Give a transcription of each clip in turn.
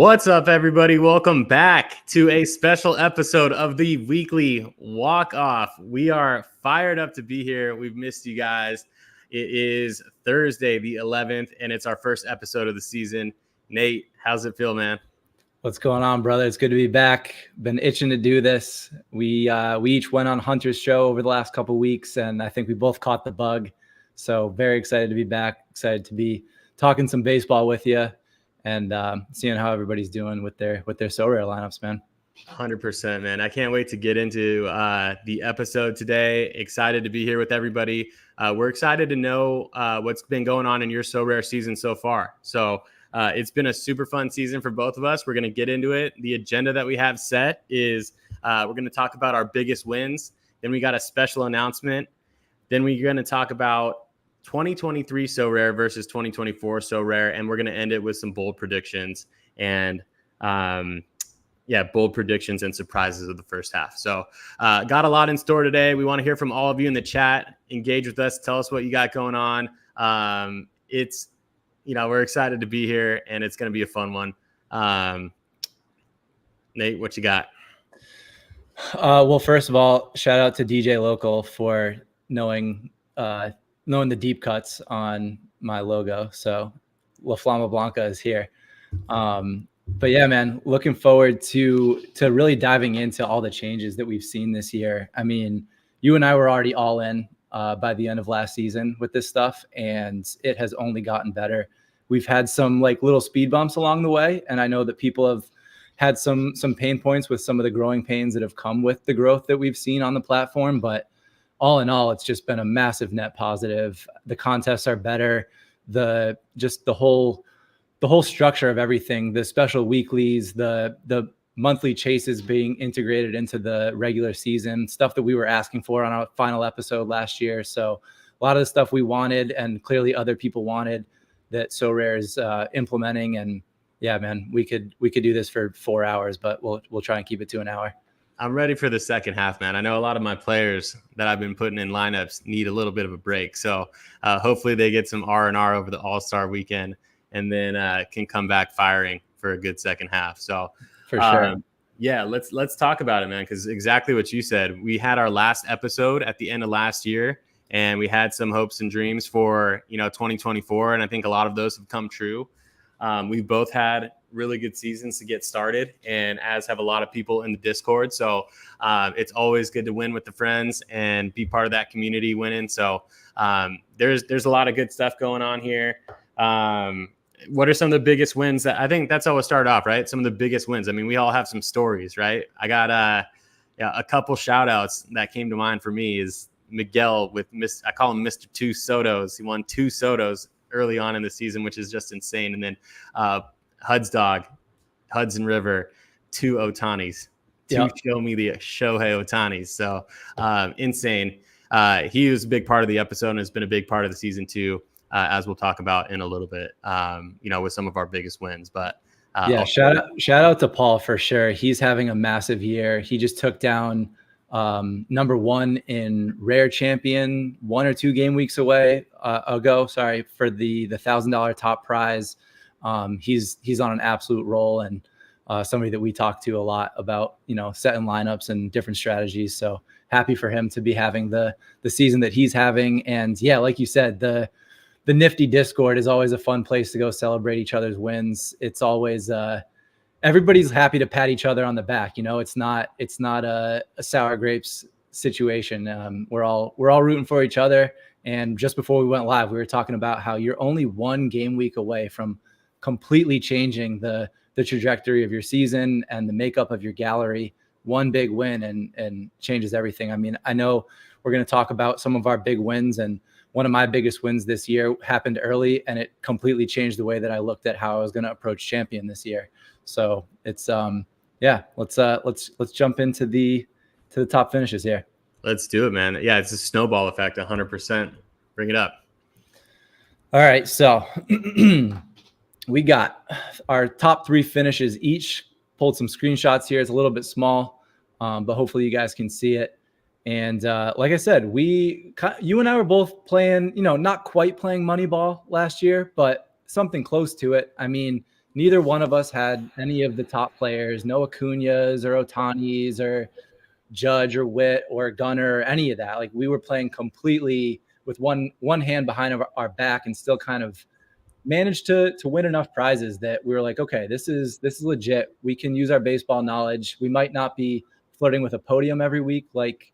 What's up, everybody? Welcome back to a special episode of the weekly walk-off. We are fired up to be here. We've missed you guys. It is Thursday, the 11th, and it's our first episode of the season. Nate, how's it feel, man? What's going on, brother? It's good to be back. Been itching to do this. We each went on Hunter's show over the last couple of weeks, and I think we both caught the bug. So very excited to be back. Excited to be talking some baseball with you and seeing how everybody's doing with their Sorare lineups, man. 100%, man. I can't wait to get into the episode today. Excited to be here with everybody. We're excited to know what's been going on in your Sorare season so far. So it's been a super fun season for both of us. We're going to get into it. The agenda that we have set is we're going to talk about our biggest wins. Then we got a special announcement. Then we're going to talk about 2023 Sorare versus 2024 Sorare, and we're going to end it with some bold predictions and bold predictions and surprises of the first half. So got a lot in store today. We want to hear from all of you in the chat. Engage with us. Tell us what you got going on. We're excited to be here, and it's going to be a fun one. Nate, what you got? Well, first of all, shout out to DJ Local for knowing the deep cuts on my logo. So La Flama Blanca is here. But yeah, man, looking forward to really diving into all the changes that we've seen this year. I mean, you and I were already all in by the end of last season with this stuff, and it has only gotten better. We've had some like little speed bumps along the way, and I know that people have had some pain points with some of the growing pains that have come with the growth that we've seen on the platform. But all in all, it's just been a massive net positive. The contests are better. The whole structure of everything, the special weeklies, the monthly chases being integrated into the regular season, stuff that we were asking for on our final episode last year. So a lot of the stuff we wanted and clearly other people wanted that Sorare is implementing. And yeah, man, we could do this for 4 hours, but we'll try and keep it to an hour. I'm ready for the second half, man. I know a lot of my players that I've been putting in lineups need a little bit of a break. So hopefully they get some R&R over the All-Star weekend and then can come back firing for a good second half. So for sure. Let's talk about it, man, because exactly what you said. We had our last episode at the end of last year, and we had some hopes and dreams for 2024, and I think a lot of those have come true. We've both had really good seasons to get started, and as have a lot of people in the Discord. So it's always good to win with the friends and be part of that community winning. So there's a lot of good stuff going on here. What are some of the biggest wins? I think that's how we'll start off, right? Some of the biggest wins. I mean, we all have some stories, right? I got a couple shout outs that came to mind for me is Miguel with I call him Mr. Two Sotos. He won 2 Sotos early on in the season, which is just insane. And then Hudson River, 2 Otanis. Show me the Shohei Otanis. So insane. He was a big part of the episode and has been a big part of the season too, as we'll talk about in a little bit, with some of our biggest wins. But shout out to Paul for sure. He's having a massive year. He just took down number 1 in Rare Champion 1 or 2 game weeks ago for the $1,000 top prize. He's on an absolute roll and somebody that we talk to a lot about, setting lineups and different strategies. So happy for him to be having the season that he's having. And yeah, like you said, the nifty Discord is always a fun place to go celebrate each other's wins. It's always everybody's happy to pat each other on the back. It's not a sour grapes situation. We're all rooting for each other. And just before we went live, we were talking about how you're only 1 game week away from completely changing the trajectory of your season and the makeup of your gallery. 1 big win and changes everything. I mean, I know we're going to talk about some of our big wins, and one of my biggest wins this year happened early, and it completely changed the way that I looked at how I was going to approach Champion this year. So it's let's jump into the top finishes here. Let's do it, man. Yeah, it's a snowball effect, 100%. Bring it up. All right, so we got our top 3 finishes each. Pulled some screenshots here. It's a little bit small, but hopefully you guys can see it. And like I said, you and I were both playing, not quite playing Moneyball last year, but something close to it. I mean, neither one of us had any of the top players, no Acuñas or Otanis or Judge or Witt or Gunner or any of that. Like we were playing completely with one hand behind our back and still kind of managed to win enough prizes that we were like, okay, this is legit. We can use our baseball knowledge. We might not be flirting with a podium every week like,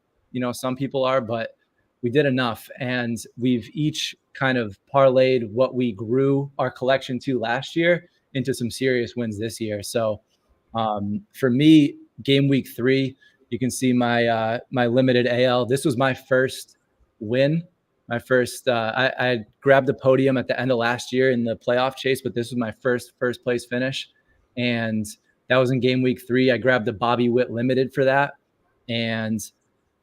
some people are, but we did enough. And we've each kind of parlayed what we grew our collection to last year into some serious wins this year. So for me, game week 3, you can see my limited AL. This was my first win. My first, I grabbed the podium at the end of last year in the playoff chase, but this was my first place finish. And that was in game week 3. I grabbed the Bobby Witt limited for that and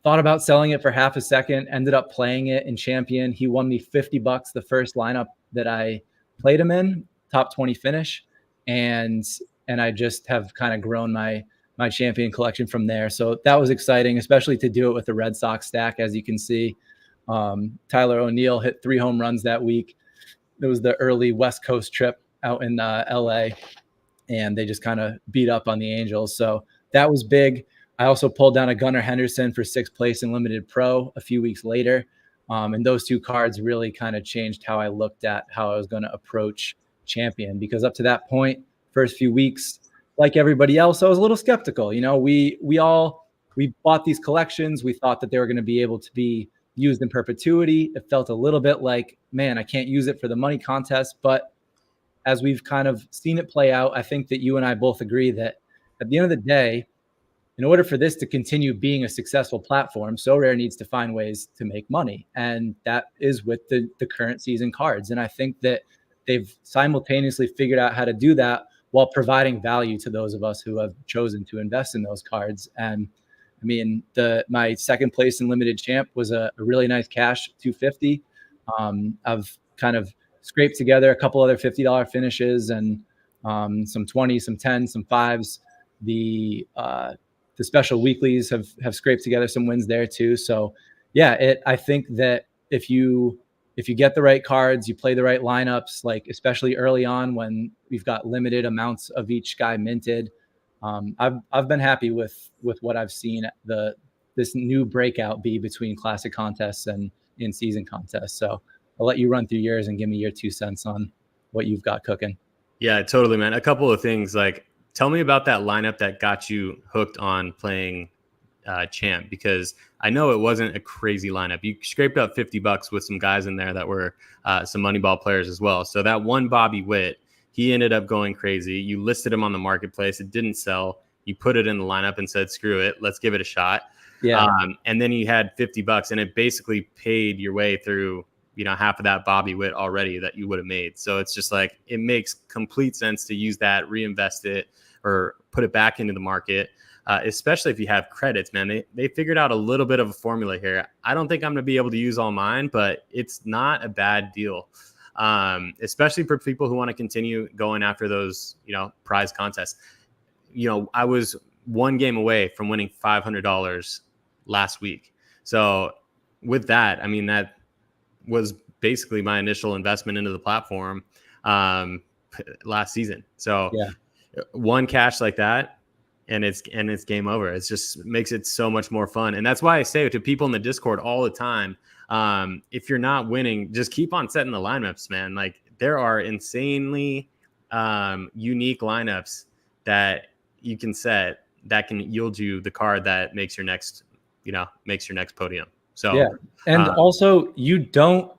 thought about selling it for half a second, ended up playing it in champion. He won me $50 the first lineup that I played him in, top 20 finish. And I just have kind of grown my champion collection from there. So that was exciting, especially to do it with the Red Sox stack. As you can see, Tyler O'Neill hit 3 home runs that week. It was the early West Coast trip out in LA, and they just kind of beat up on the Angels. So that was big. I also pulled down a Gunnar Henderson for 6th place in Limited Pro a few weeks later. And those 2 cards really kind of changed how I looked at how I was going to approach champion, because up to that point, first few weeks, like everybody else, I was a little skeptical. We bought these collections. We thought that they were going to be able to be used in perpetuity. It felt a little bit like, man, I can't use it for the money contest. But as we've kind of seen it play out, I think that you and I both agree that at the end of the day, in order for this to continue being a successful platform, Sorare needs to find ways to make money. And that is with the current season cards. And I think that they've simultaneously figured out how to do that while providing value to those of us who have chosen to invest in those cards. And I mean, my 2nd place in limited champ was a really nice cash $250. I've kind of scraped together a couple other $50 finishes and some 20, some 10, some 5s. The special weeklies have scraped together some wins there too. So yeah, I think that if you get the right cards, you play the right lineups, like especially early on when we've got limited amounts of each guy minted, I've been happy with what I've seen this new breakout be between classic contests and in-season contests. So I'll let you run through yours and give me your 2 cents on what you've got cooking. Yeah, totally, man. A couple of things, like tell me about that lineup that got you hooked on playing champ, because I know it wasn't a crazy lineup. You scraped up $50 with some guys in there that were some Moneyball players as well. So that one Bobby Witt, he ended up going crazy. You listed him on the marketplace. It didn't sell. You put it in the lineup and said, screw it, let's give it a shot. Yeah. And then you had $50 and it basically paid your way through, half of that Bobby Witt already that you would have made. So it's just like, it makes complete sense to use that, reinvest it, or put it back into the market. Especially if you have credits, man. They figured out a little bit of a formula here. I don't think I'm going to be able to use all mine, but it's not a bad deal, especially for people who want to continue going after those, prize contests. I was 1 game away from winning $500 last week. So with that, I mean, that was basically my initial investment into the platform last season. So yeah. 1 cash like that, and it's game over. It just makes it so much more fun. And that's why I say to people in the Discord all the time, if you're not winning, just keep on setting the lineups, man. Like there are insanely unique lineups that you can set that can yield you the card that makes your next podium. So yeah. And also you don't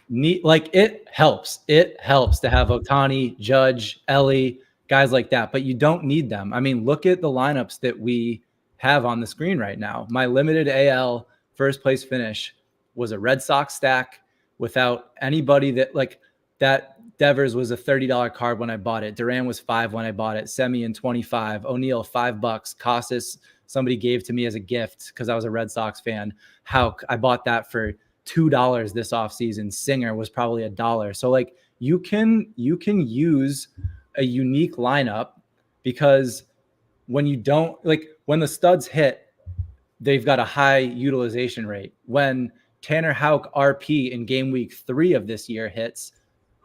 need, like, it helps to have Ohtani, Judge, Ellie, guys like that, but you don't need them. I mean, look at the lineups that we have on the screen right now. My limited AL first place finish was a Red Sox stack without anybody that Devers was a $30 card when I bought it. Duran was $5 when I bought it. Semien $25. O'Neill $5. Casas somebody gave to me as a gift because I was a Red Sox fan. I bought that for $2 this offseason. Singer was probably $1. So like you can use a unique lineup, because when you don't, like, when the studs hit, they've got a high utilization rate. When Tanner Houck RP in game week 3 of this year hits,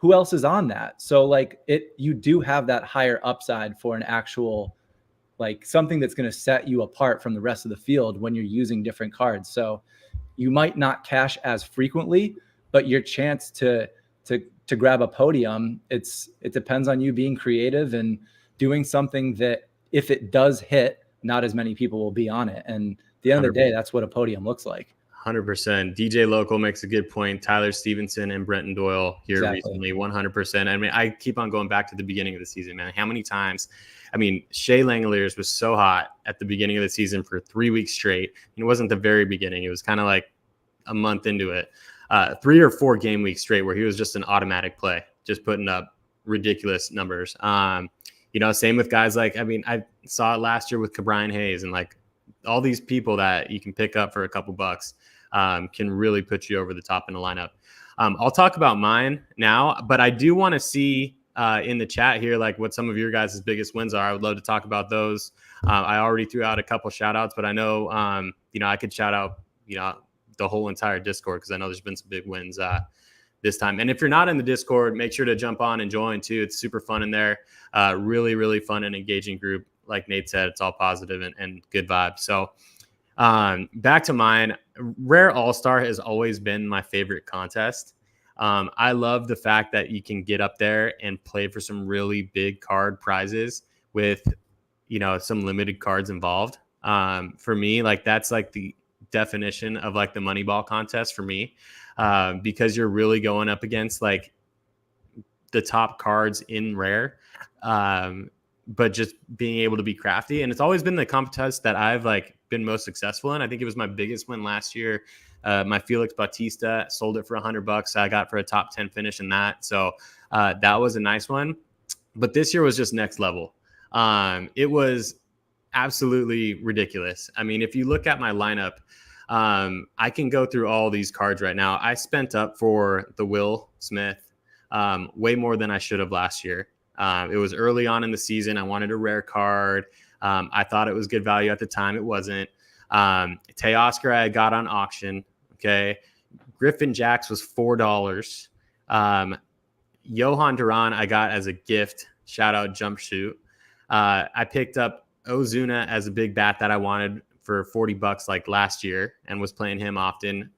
who else is on that? So like you do have that higher upside for an actual, like something that's going to set you apart from the rest of the field when you're using different cards. So you might not cash as frequently, but your chance to grab a podium, it depends on you being creative and doing something that if it does hit, not as many people will be on it. And at the end of the day, that's what a podium looks like. 100%. DJ Local makes a good point. Tyler Stevenson and Brenton Doyle here recently, 100%. I mean, I keep on going back to the beginning of the season, man. How many times? I mean, Shea Langoliers was so hot at the beginning of the season for 3 weeks straight. It wasn't the very beginning. It was kind of like a month into it. 3 or 4 game weeks straight where he was just an automatic play, just putting up ridiculous numbers. Same with guys like, I mean, I saw it last year with Cabrian Hayes, and like all these people that you can pick up for a couple bucks can really put you over the top in the lineup. I'll talk about mine now, but I do want to see in the chat here, like what some of your guys' biggest wins are. I would love to talk about those. I already threw out a couple shout outs, but I know, I could shout out, the whole entire Discord, because I know there's been some big wins this time. And if you're not in the Discord, make sure to jump on and join too. It's super fun in there. Really, really fun and engaging group. Like Nate said, it's all positive and good vibes. So back to mine. Rare All-Star has always been my favorite contest. I love the fact that you can get up there and play for some really big card prizes with, some limited cards involved. For me, like that's like the definition of like the Moneyball contest for me, because you're really going up against like the top cards in Rare, but just being able to be crafty. And it's always been the contest that I've like been most successful in. I think it was my biggest win last year. My Felix Bautista, sold it for $100. I got for a top 10 finish in that. So that was a nice one. But this year was just next level. It was absolutely ridiculous. I mean, if you look at my lineup, I can go through all these cards right now. I spent up for the Will Smith way more than I should have last year. It was early on in the season. I wanted a rare card. I thought it was good value at the time. It wasn't. Teoscar I got on auction. Okay. Griffin Jacks was $4. Johan Duran I got as a gift. Shout out Jump Shoot. I picked up Ozuna as a big bat that I wanted for $40 like last year and was playing him often.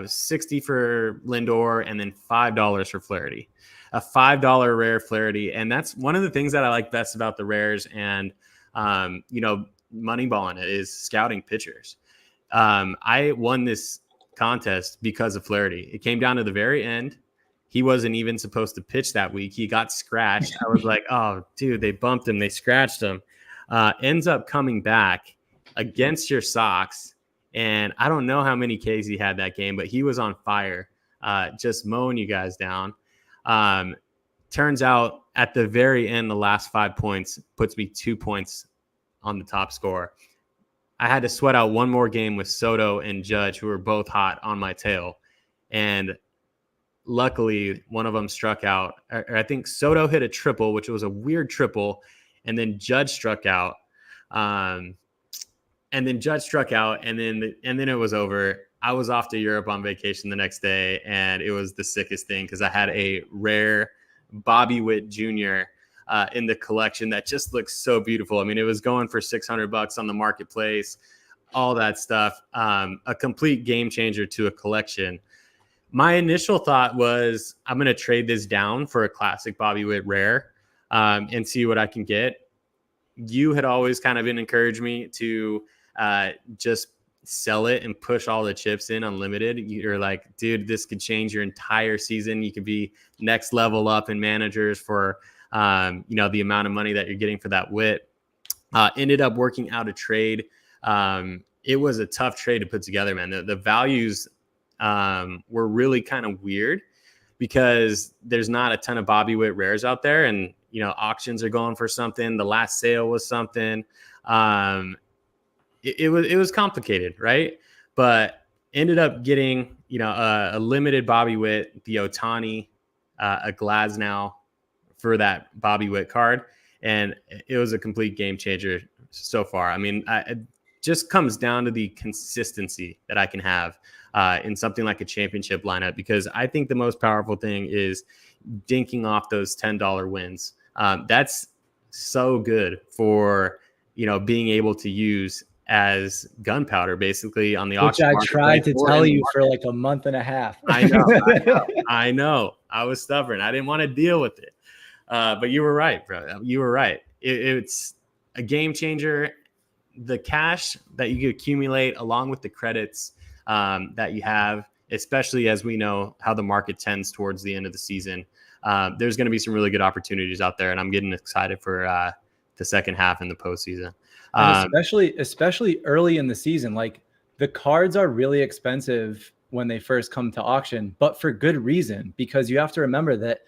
60 for Lindor and then $5 for Flaherty. A $5 rare Flaherty. And that's one of the things that I like best about the rares and, Moneyball in it is scouting pitchers. I won this contest because of Flaherty. It came down to the very end. He wasn't even supposed to pitch that week. He got scratched. I was like, oh, dude, they bumped him. They scratched him. Ends up coming back against your Sox. And I don't know how many Ks he had that game, but he was on fire, just mowing you guys down. Turns out at the very end, the last 5 points puts me 2 points on the top score. I had to sweat out one more game with Soto and Judge, who were both hot on my tail. And luckily, one of them struck out. Or I think Soto hit a triple, which was a weird triple. And then Judge struck out. And then it was over. I was off to Europe on vacation the next day, and it was the sickest thing because I had a rare Bobby Witt Jr. In the collection that just looks so beautiful. I mean, it was going for $600 on the marketplace, all that stuff. A complete game changer to a collection. My initial thought was I'm going to trade this down for a classic Bobby Witt rare and see what I can get. You had always kind of been encouraged me to just sell it and push all the chips in unlimited. You're like, dude, this could change your entire season. You could be next level up in managers for, the amount of money that you're getting for that Witt. Ended up working out a trade. It was a tough trade to put together, man. The values were really kind of weird because there's not a ton of Bobby Witt rares out there, and auctions are going for something. The last sale was something. It was complicated, right? But ended up getting a limited Bobby Witt, the Ohtani, a Glasnow for that Bobby Witt card, and it was a complete game changer so far. I mean, just comes down to the consistency that I can have in something like a championship lineup, because I think the most powerful thing is dinking off those $10 wins. That's so good for, being able to use as gunpowder basically on the Which auction I marketplace tried to or tell in the you for market. like a month and a half. I know. I was stubborn. I didn't want to deal with it. But you were right, bro. You were right. It's a game changer. The cash that you accumulate along with the credits that you have, especially as we know how the market tends towards the end of the season, there's going to be some really good opportunities out there. And I'm getting excited for the second half in the postseason. And especially early in the season, like the cards are really expensive when they first come to auction, but for good reason, because you have to remember that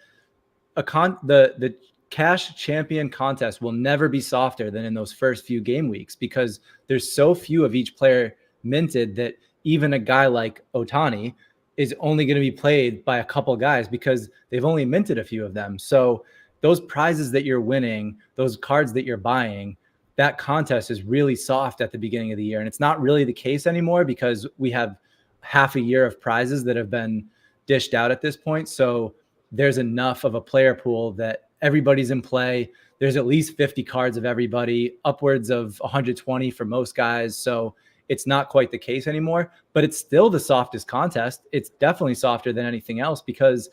the cash champion contest will never be softer than in those first few game weeks, because there's so few of each player minted that even a guy like Ohtani is only going to be played by a couple guys because they've only minted a few of them. So those prizes that you're winning, those cards that you're buying, that contest is really soft at the beginning of the year. And it's not really the case anymore because we have half a year of prizes that have been dished out at this point. So there's enough of a player pool that everybody's in play. There's at least 50 cards of everybody, upwards of 120 for most guys. So it's not quite the case anymore, but it's still the softest contest. It's definitely softer than anything else because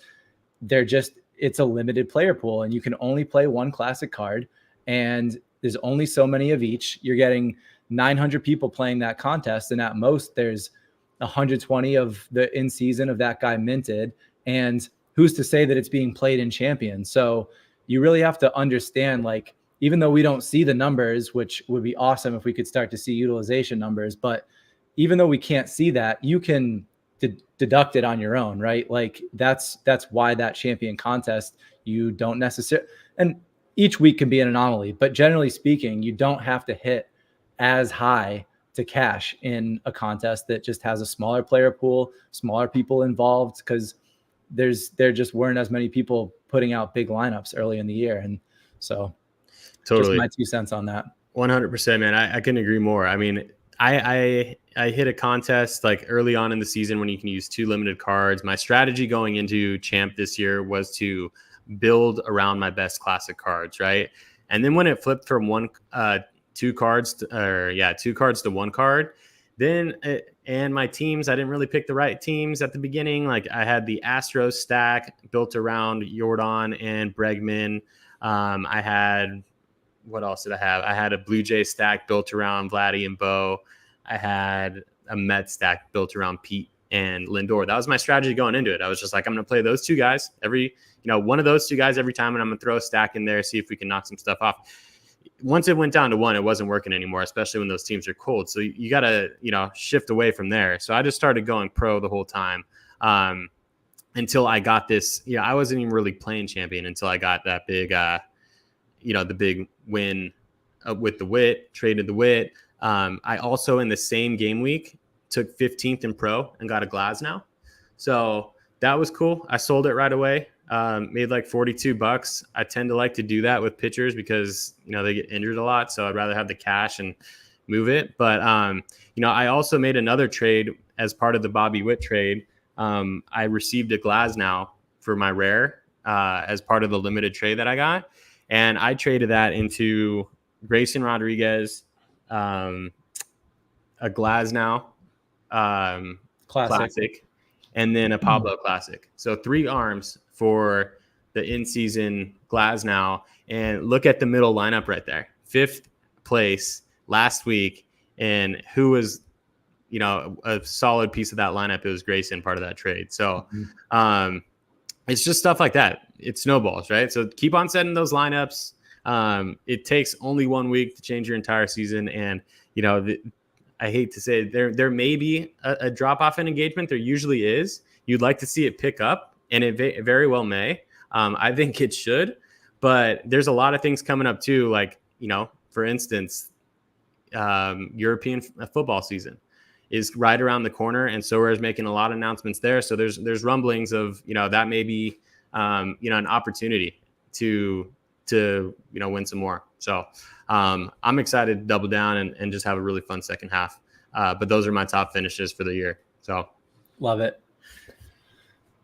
it's a limited player pool and you can only play one classic card and there's only so many of each. You're getting 900 people playing that contest. And at most there's 120 of the in season of that guy minted. And who's to say that it's being played in champion? So you really have to understand, like, even though we don't see the numbers, which would be awesome if we could start to see utilization numbers, but even though we can't see that, you can deduct it on your own, right? Like that's why that champion contest, you don't necessarily, and each week can be an anomaly, but generally speaking, you don't have to hit as high to cash in a contest that just has a smaller player pool, smaller people involved, because there just weren't as many people putting out big lineups early in the year. And so Totally. just my 2 cents on that. 100%, man. I couldn't agree more. I mean, I hit a contest like early on in the season when you can use 2 limited cards. My strategy going into champ this year was to build around my best classic cards, right? And then when it flipped from 2 cards to 1 card, then and my teams, I didn't really pick the right teams at the beginning. Like I had the Astros stack built around Jordan and Bregman. I had, what else did I have? I had a Blue Jay stack built around Vladdy and Bo. I had a Met stack built around Pete and Lindor. That was my strategy going into it. I was just like, I'm going to play those 2 guys one of those 2 guys every time, and I'm going to throw a stack in there, see if we can knock some stuff off. Once it went down to 1, it wasn't working anymore, especially when those teams are cold. So you got to, shift away from there. So I just started going pro the whole time until I got this. I wasn't even really playing champion until I got that big, the big win with the Wit, traded the Wit. I also in the same game week took 15th in pro and got a Glasnow. So that was cool. I sold it right away. Made like $42. I tend to like to do that with pitchers because, they get injured a lot. So I'd rather have the cash and move it. But, I also made another trade as part of the Bobby Witt trade. I received a Glasnow for my rare as part of the limited trade that I got. And I traded that into Grayson Rodriguez, a Glasnow Classic, and then a Pablo Classic. So 3 arms for the in-season Glasnow. And look at the middle lineup right there. 5th place last week. And who was, a solid piece of that lineup? It was Grayson, part of that trade. So it's just stuff like that. It snowballs, right? So keep on setting those lineups. It takes only 1 week to change your entire season. And, I hate to say it, there may be a drop off in engagement. There usually is. You'd like to see it pick up, and it very well may. I think it should, but there's a lot of things coming up too. Like, for instance, European football season is right around the corner. And Sorare is making a lot of announcements there. So there's rumblings of, that may be, an opportunity to win some more. So I'm excited to double down and just have a really fun second half. But those are my top finishes for the year. So love it.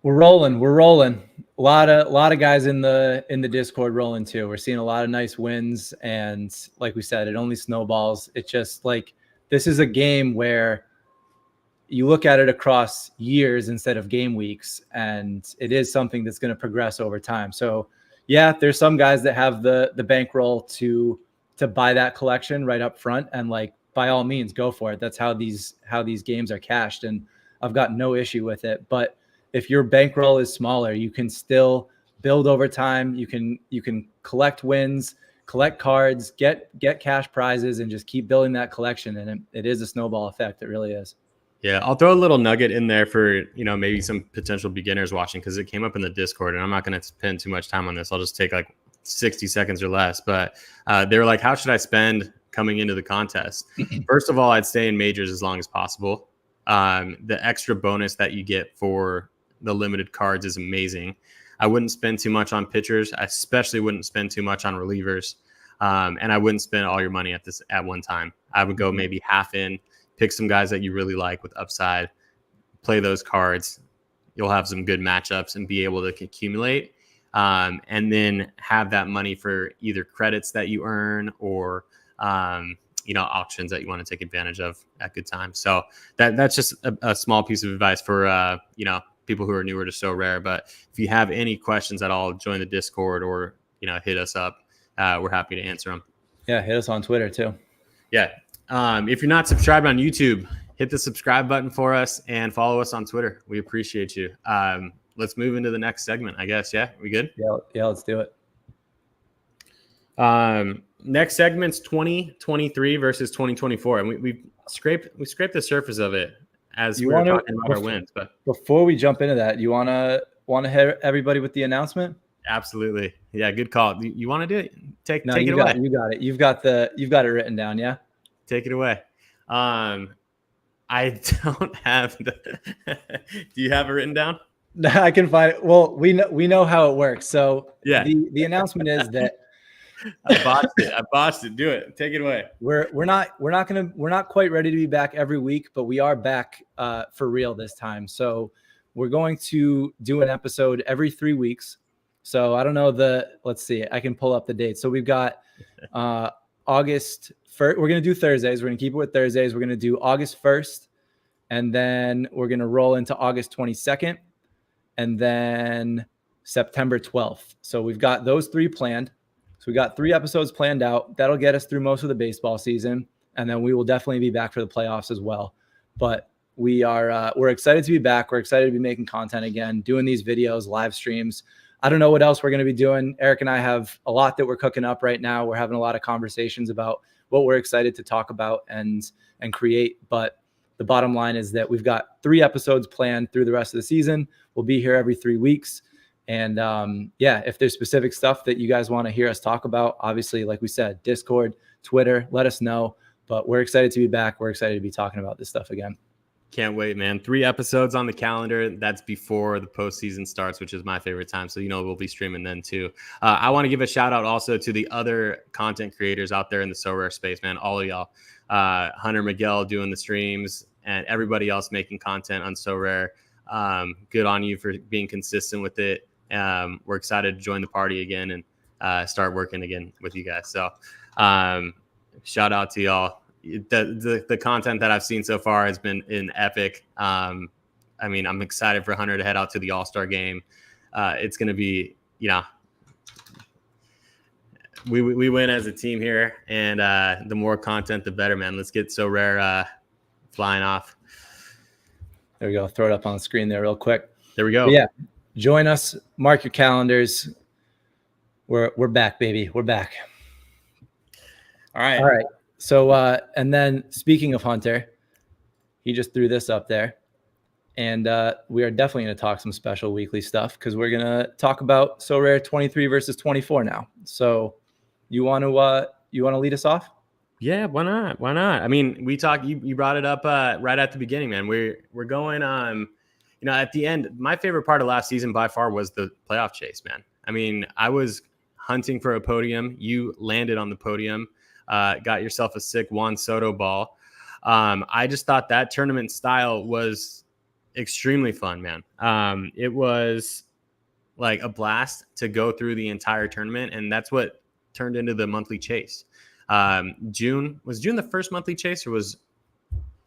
We're rolling. A lot of guys in the Discord rolling too. We're seeing a lot of nice wins, and like we said, it only snowballs. It's just like this is a game where you look at it across years instead of game weeks, and it is something that's going to progress over time. So yeah, there's some guys that have the bankroll to buy that collection right up front, and like by all means go for it. That's how these games are cashed, and I've got no issue with it. But if your bankroll is smaller, you can still build over time. You can collect wins, collect cards, get cash prizes, and just keep building that collection. And it is a snowball effect. It really is. Yeah, I'll throw a little nugget in there for, maybe some potential beginners watching, because it came up in the Discord, and I'm not going to spend too much time on this. I'll just take like 60 seconds or less. But they were like, how should I spend coming into the contest? First of all, I'd stay in majors as long as possible. The extra bonus that you get for the limited cards is amazing. I wouldn't spend too much on pitchers. I especially wouldn't spend too much on relievers. And I wouldn't spend all your money at one time. I would go maybe half in, pick some guys that you really like with upside, play those cards. You'll have some good matchups and be able to accumulate. And then have that money for either credits that you earn or, auctions that you want to take advantage of at good times. So that's just a small piece of advice for, people who are newer to Sorare. But if you have any questions at all, join the Discord or, hit us up. We're happy to answer them. Yeah. Hit us on Twitter too. Yeah. If you're not subscribed on YouTube, hit the subscribe button for us and follow us on Twitter. We appreciate you. Let's move into the next segment, I guess. Yeah. We good? Yeah. Let's do it. Next segment's 2023 versus 2024. And we scraped the surface of it as we were talking about our wins. But before we jump into that, you want to hit everybody with the announcement? Absolutely. Yeah. Good call. You want to do it? Take it away. You got it. You've got it written down. Yeah. Take it away. I don't have do you have it written down? I can find it. Well, we know how it works. So yeah, the announcement is that I botched it. Do it. Take it away. We're not quite ready to be back every week, but we are back for real this time. So we're going to do an episode every 3 weeks. So I don't know let's see, I can pull up the date. So we've got August 1st. We're going to do Thursdays. We're going to keep it with Thursdays. We're going to do August 1st, and then we're going to roll into August 22nd, and then September 12th. So we've got those 3 planned. So we got 3 episodes planned out. That'll get us through most of the baseball season, and then we will definitely be back for the playoffs as well. But we're excited to be back. We're excited to be making content again, doing these videos, live streams. I don't know what else we're going to be doing. Eric and I have a lot that we're cooking up right now. We're having a lot of conversations about what we're excited to talk about and create. But the bottom line is that we've got 3 episodes planned through the rest of the season. We'll be here every 3 weeks. And if there's specific stuff that you guys want to hear us talk about, obviously, like we said, Discord, Twitter, let us know. But we're excited to be back. We're excited to be talking about this stuff again. Can't wait, man. 3 episodes on the calendar. That's before the postseason starts, which is my favorite time. So, we'll be streaming then too. I want to give a shout out also to the other content creators out there in the Sorare space, man. All of y'all, Hunter Miguel doing the streams and everybody else making content on Sorare. Good on you for being consistent with it. We're excited to join the party again and start working again with you guys. So, shout out to y'all. The content that I've seen so far has been epic. I'm excited for Hunter to head out to the All-Star game. It's going to be, we win as a team here, and the more content, the better, man. Let's get Sorare flying off. There we go. Throw it up on the screen there real quick. There we go. But yeah, join us. Mark your calendars. We're back, baby. We're back. All right. So, and then speaking of Hunter, he just threw this up there, and we are definitely going to talk some special weekly stuff because we're going to talk about Sorare 23 versus 24 now. So you want to lead us off? Yeah, why not? I mean, we talked, you brought it up right at the beginning, man. We're going at the end, my favorite part of last season by far was the playoff chase, man. I mean, I was hunting for a podium. You landed on the podium, got yourself a sick Juan Soto ball. I just thought that tournament style was extremely fun, man. It was like a blast to go through the entire tournament, and that's what turned into the monthly chase. June the first monthly chase, or was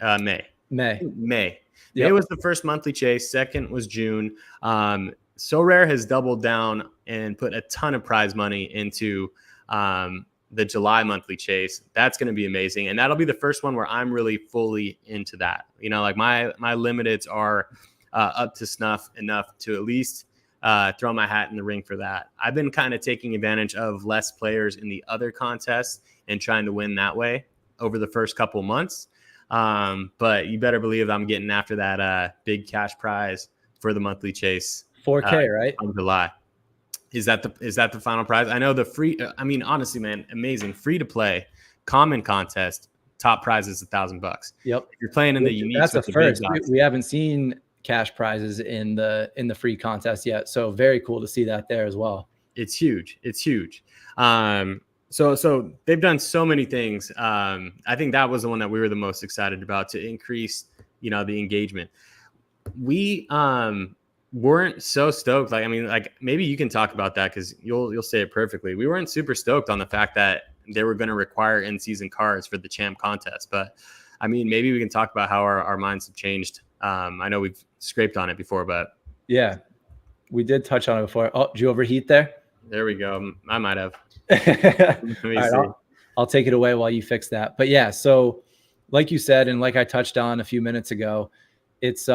May? May Yep. was the first monthly chase. Second was June. Sorare has doubled down and put a ton of prize money into the July monthly chase. That's going to be amazing, and that'll be the first one where I'm really fully into that. You know, like my limiteds are up to snuff enough to at least throw my hat in the ring for that. I've been kind of taking advantage of less players in the other contests and trying to win that way over the first couple months. But you better believe I'm getting after that big cash prize for the monthly chase. 4K, right? On July. Is that the final prize? I know the free. I mean, honestly, man, amazing. Free to play, common contest. Top prize is $1,000. Yep. If you're playing in the unique, that's the first. We haven't seen cash prizes in the free contest yet, so very cool to see that there as well. It's huge. It's huge. So they've done so many things. I think that was the one that we were the most excited about to increase, you know, the engagement. We weren't so stoked. Like, I mean, like maybe you can talk about that because you'll say it perfectly. We weren't super stoked on the fact that they were going to require in-season cards for the champ contest. But I mean, maybe we can talk about how our minds have changed. I know we've scraped on it before, but yeah, we did touch on it before. Oh, did you overheat there? There we go. I might have. All right, I'll take it away while you fix that. But yeah, so like you said, and like I touched on a few minutes ago, it's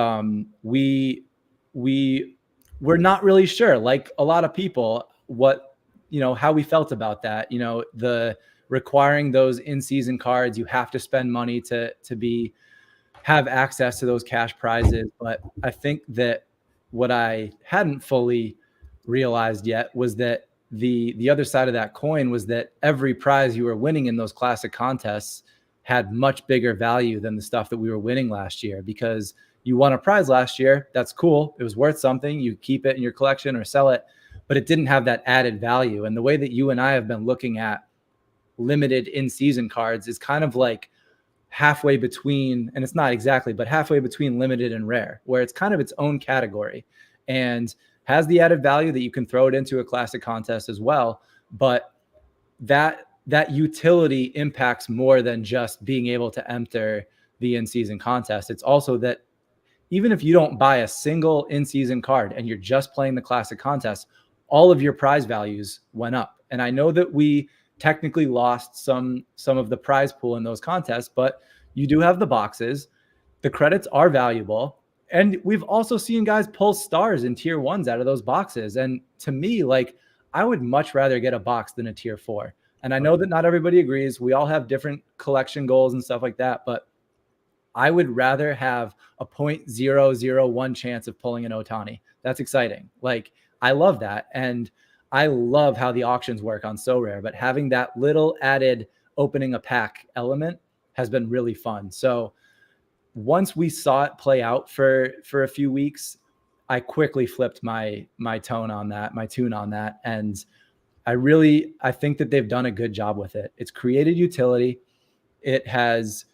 we're not really sure, like a lot of people, what, you know, how we felt about that. You know, the requiring those in-season cards, you have to spend money to have access to those cash prizes. But I think that what I hadn't fully realized yet was that the other side of that coin was that every prize you were winning in those classic contests had much bigger value than the stuff that we were winning last year. Because you won a prize last year, that's cool, it was worth something, you keep it in your collection or sell it, but it didn't have that added value. And the way that you and I have been looking at limited in-season cards is kind of like halfway between, and it's not exactly, but halfway between limited and rare, where it's kind of its own category and has the added value that you can throw it into a classic contest as well. But that utility impacts more than just being able to enter the in-season contest. It's also that even if you don't buy a single in-season card and you're just playing the classic contest, all of your prize values went up. And I know that we technically lost some of the prize pool in those contests, but you do have the boxes. The credits are valuable. And we've also seen guys pull stars in tier 1s out of those boxes. And to me, like, I would much rather get a box than a tier 4. And I know that not everybody agrees. We all have different collection goals and stuff like that, but I would rather have a 0.001 chance of pulling an Ohtani. That's exciting. Like, I love that. And I love how the auctions work on Sorare, but having that little added opening a pack element has been really fun. So once we saw it play out for a few weeks, I quickly flipped my tune on that. And I think that they've done a good job with it. It's created utility. It has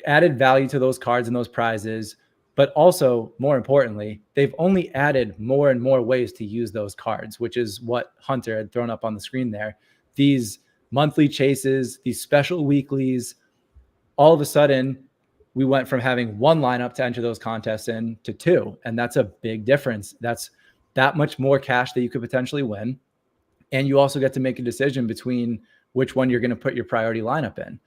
added value to those cards and those prizes, but also more importantly, they've only added more and more ways to use those cards, which is what Hunter had thrown up on the screen there. These monthly chases, these special weeklies, all of a sudden we went from having one lineup to enter those contests in to two. And that's a big difference. That's that much more cash that you could potentially win. And you also get to make a decision between which one you're going to put your priority lineup in.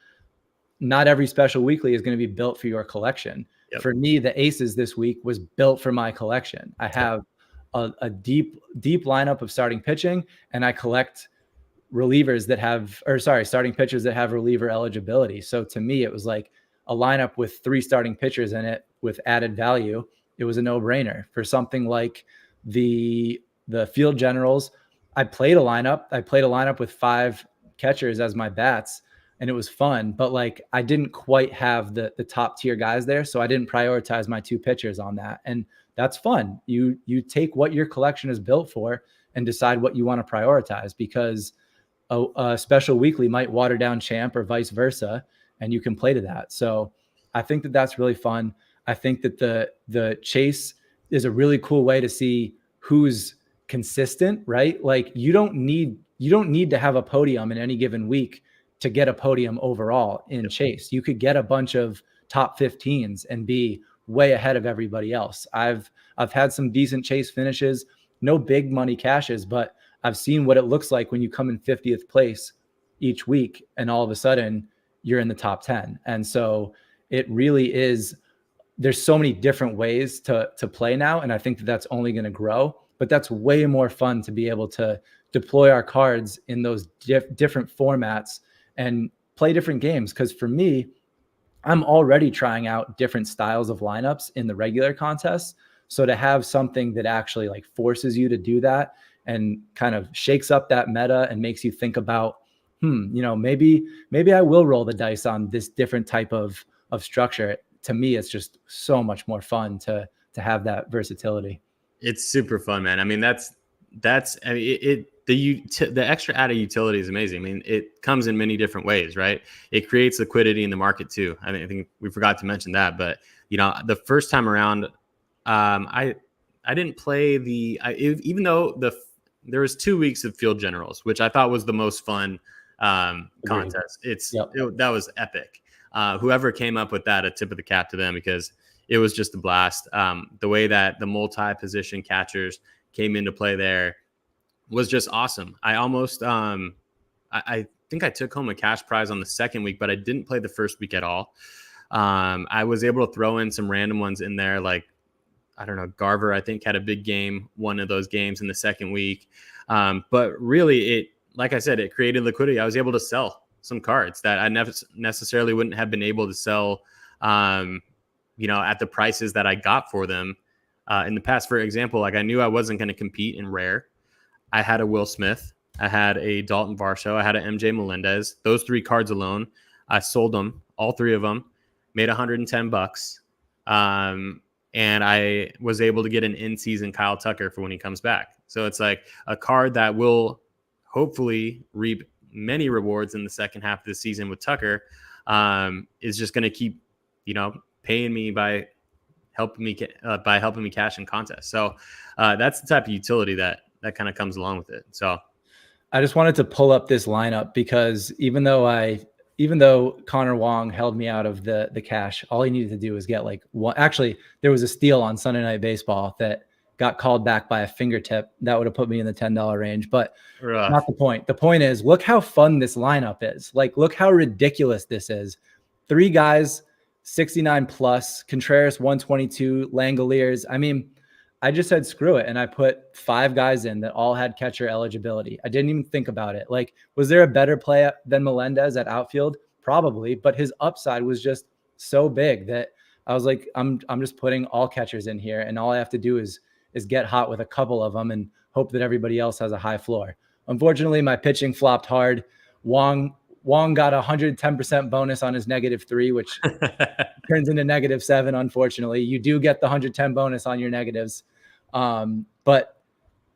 Not every special weekly is going to be built for your collection. Yep. For me, the Aces this week was built for my collection. I have a deep lineup of starting pitching, and I collect relievers that have, starting pitchers that have reliever eligibility. So to me, it was like a lineup with 3 starting pitchers in it with added value. It was a no-brainer. For something like the Field Generals, I played a lineup with 5 catchers as my bats, and it was fun, but like I didn't quite have the top tier guys there. So I didn't prioritize my 2 pitchers on that. And that's fun. You take what your collection is built for and decide what you want to prioritize, because a special weekly might water down champ or vice versa, and you can play to that. So I think that that's really fun. I think that the chase is a really cool way to see who's consistent, right? Like you don't need to have a podium in any given week to get a podium overall in chase. You could get a bunch of top 15s and be way ahead of everybody else. I've had some decent chase finishes, no big money cashes, but I've seen what it looks like when you come in 50th place each week and all of a sudden you're in the top 10. And so it really is, there's so many different ways to play now. And I think that that's only going to grow, but that's way more fun to be able to deploy our cards in those different formats and play different games. Because for me, I'm already trying out different styles of lineups in the regular contests. So to have something that actually like forces you to do that and kind of shakes up that meta and makes you think about, maybe I will roll the dice on this different type of structure. To me, it's just so much more fun to have that versatility. It's super fun, man. I mean, I mean, the extra added utility is amazing. I mean, it comes in many different ways, right? It creates liquidity in the market too. I mean, I think we forgot to mention that, but the first time around, I didn't play even though there was 2 weeks of field generals, which I thought was the most fun contest. That was epic. Whoever came up with that, a tip of the cap to them, because it was just a blast. The way that the multi-position catchers came into play there was just awesome. I almost, I think I took home a cash prize on the second week, but I didn't play the first week at all. I was able to throw in some random ones in there, like, I don't know, Garver, I think, had a big game, one of those games in the second week. But really, like I said, it created liquidity. I was able to sell some cards that I never necessarily wouldn't have been able to sell, at the prices that I got for them in the past. For example, like I knew I wasn't going to compete in rare. I had a Will Smith, I had a Dalton Varsho, I had an MJ Melendez. Those 3 cards alone, I sold them, all 3 of them, made $110. And I was able to get an in-season Kyle Tucker for when he comes back. So it's like a card that will hopefully reap many rewards in the second half of the season with Tucker, is just going to keep, paying me by helping me cash in contests. So that's the type of utility that kind of comes along with it. So I just wanted to pull up this lineup because even though Connor Wong held me out of the cash, all he needed to do was get like one. Actually, there was a steal on Sunday Night Baseball that got called back by a fingertip. That would have put me in the $10 range, but not the point. The point is, look how fun this lineup is. Like, look how ridiculous this is. 3 guys, 69 plus, Contreras 122, Langoliers. I mean, I just said screw it, and I put 5 guys in that all had catcher eligibility. I didn't even think about it. Like, was there a better play than Melendez at outfield? Probably, but his upside was just so big that I was like, I'm just putting all catchers in here, and all I have to do is get hot with a couple of them and hope that everybody else has a high floor. Unfortunately, my pitching flopped hard. Wong got 110% bonus on his -3, which turns into -7. Unfortunately, you do get the 110 bonus on your negatives. But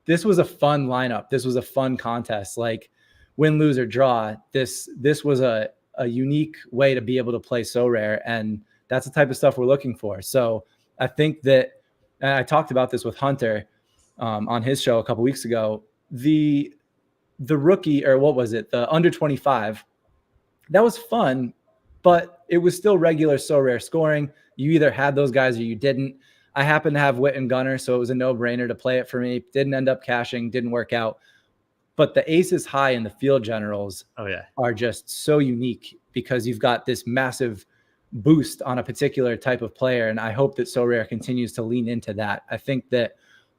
this was a fun lineup. This was a fun contest. Like, win, lose, or draw. This was a unique way to be able to play so rare. And that's the type of stuff we're looking for. So I think that, and I talked about this with Hunter on his show a couple weeks ago, the rookie, or what was it? The under 25, that was fun, but it was still regular so rare scoring. You either had those guys or you didn't. I happened to have Witt and Gunner, so it was a no-brainer to play it for me. Didn't end up cashing, didn't work out. But the aces high and the field generals are just so unique because you've got this massive boost on a particular type of player. And I hope that So Rare continues to lean into that. I think that,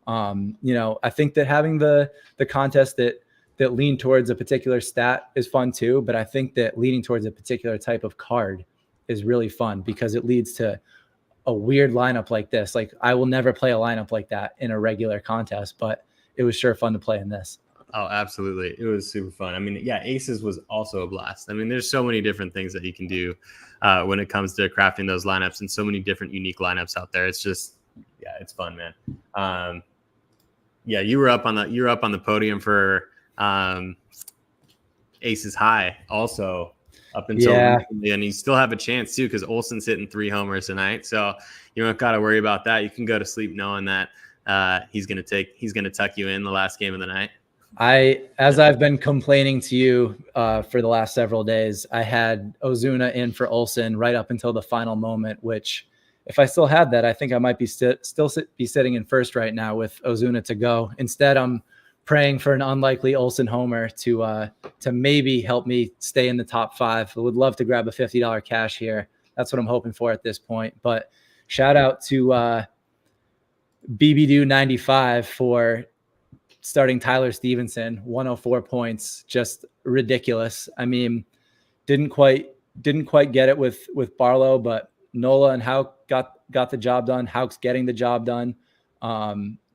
I think that having the contest that lean towards a particular stat is fun too. But I think that leaning towards a particular type of card is really fun because it leads to a weird lineup like this. Like, I will never play a lineup like that in a regular contest, but it was sure fun to play in this. Oh, absolutely. It was super fun. I mean, yeah, aces was also a blast. I mean, there's so many different things that you can do when it comes to crafting those lineups, and so many different unique lineups out there. It's just, yeah, it's fun, man. Yeah, you were up on the podium for Aces High also up until recently, and you still have a chance too because Olson's hitting 3 homers tonight, so you don't got to worry about that. You can go to sleep knowing that he's gonna tuck you in the last game of the night. As I've been complaining to you for the last several days, I had Ozuna in for Olson right up until the final moment, which if I still had that, I think I might be still be sitting in first right now with Ozuna to go. Instead, I'm praying for an unlikely Olson homer to maybe help me stay in the top 5. I would love to grab a $50 cash here. That's what I'm hoping for at this point. But shout out to BBDO95 for starting Tyler Stevenson, 104 points, just ridiculous. I mean, didn't quite get it with Barlow, but Nola and Houck got the job done. Houck's getting the job done.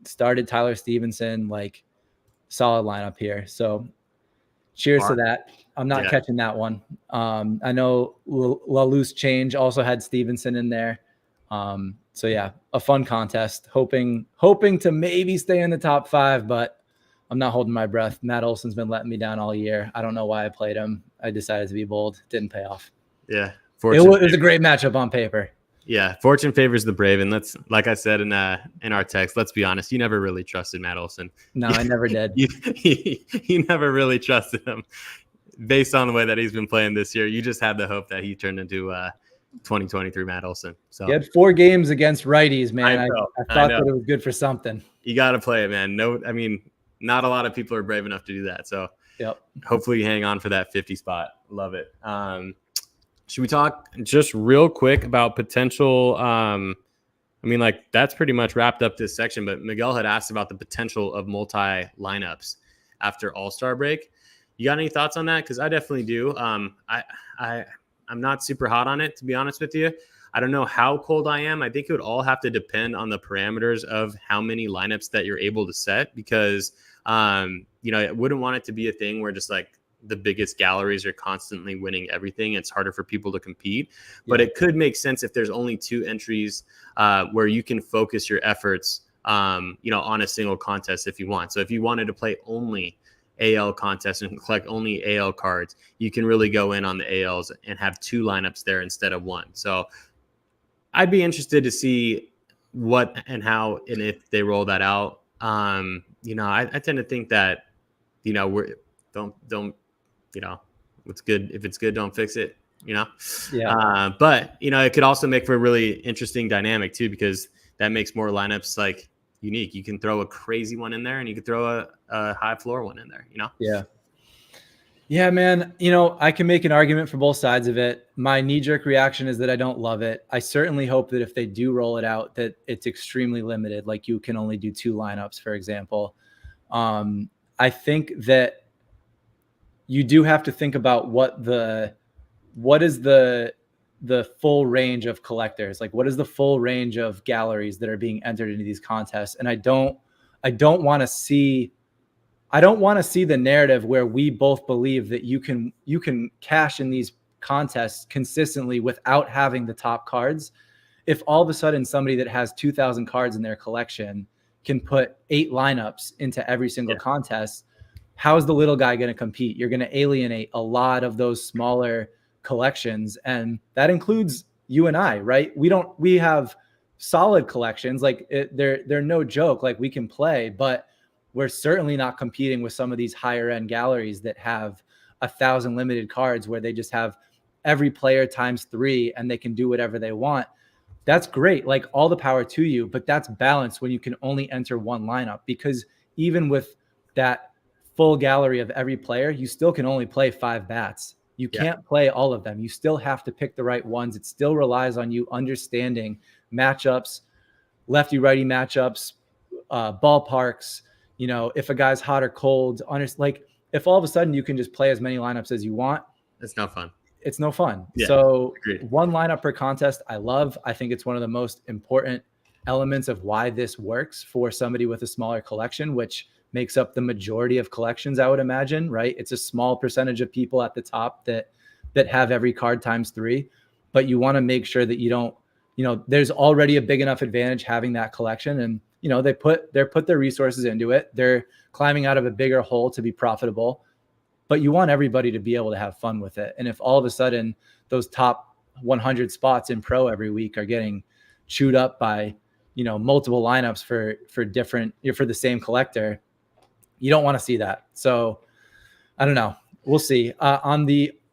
Started Tyler Stevenson, like solid lineup here. So cheers to that. I'm not catching that one. I know La Loose Change also had Stevenson in there. So yeah, a fun contest. Hoping to maybe stay in the top 5, but I'm not holding my breath. Matt Olson's been letting me down all year. I don't know why I played him. I decided to be bold. Didn't pay off. Yeah. It was a great matchup on paper. Yeah. Fortune favors the brave. And like I said in our text, let's be honest. You never really trusted Matt Olson. No, I never did. You never really trusted him based on the way that he's been playing this year. You just had the hope that he turned into 2023 Matt Olson. So he had 4 games against righties, man. I thought that it was good for something. You got to play it, man. No, I mean, not a lot of people are brave enough to do that. So hopefully you hang on for that 50 spot. Love it. Should we talk just real quick about potential? I mean, like that's pretty much wrapped up this section, but Miguel had asked about the potential of multi lineups after All-Star break. You got any thoughts on that? Because I definitely do. I'm not super hot on it, to be honest with you. I don't know how cold I am. I think it would all have to depend on the parameters of how many lineups that you're able to set because, I wouldn't want it to be a thing where just like the biggest galleries are constantly winning everything. It's harder for people to compete, but it could make sense if there's only 2 entries where you can focus your efforts, on a single contest if you want. So if you wanted to play only AL contests and collect only AL cards, you can really go in on the ALs and have 2 lineups there instead of 1. So I'd be interested to see what and how and if they roll that out. I tend to think that, what's good. If it's good, don't fix it, but it could also make for a really interesting dynamic too, because that makes more lineups like unique. You can throw a crazy one in there and you could throw a high floor one in there, Yeah, man. I can make an argument for both sides of it. My knee-jerk reaction is that I don't love it. I certainly hope that if they do roll it out, that it's extremely limited. Like you can only do 2 lineups, for example. I think that you do have to think about what is the full range of collectors, like what is the full range of galleries that are being entered into these contests. And I don't want to see the narrative where we both believe that you can cash in these contests consistently without having the top cards. If all of a sudden somebody that has 2,000 cards in their collection can put 8 lineups into every single contest, how's the little guy going to compete? You're going to alienate a lot of those smaller collections. And that includes you and I, right? We have solid collections. Like they're no joke. Like we can play, but we're certainly not competing with some of these higher end galleries that have 1,000 limited cards where they just have every player times 3 and they can do whatever they want. That's great. Like all the power to you, but that's balanced when you can only enter 1 lineup, because even with that full gallery of every player, you still can only play 5 bats. You can't play all of them. You still have to pick the right ones. It still relies on you understanding matchups, lefty righty matchups, ballparks, if a guy's hot or cold, like if all of a sudden you can just play as many lineups as you want, it's no fun. It's no fun. Yeah, so agreed. 1 lineup per contest, I love. I think it's one of the most important elements of why this works for somebody with a smaller collection, which makes up the majority of collections, I would imagine, right? It's a small percentage of people at the top that have every card times 3, but you want to make sure that you don't there's already a big enough advantage having that collection, and they put their resources into it. They're climbing out of a bigger hole to be profitable, but you want everybody to be able to have fun with it. And if all of a sudden those top 100 spots in pro every week are getting chewed up by multiple lineups for the same collector, you don't want to see that. So I don't know. We'll see.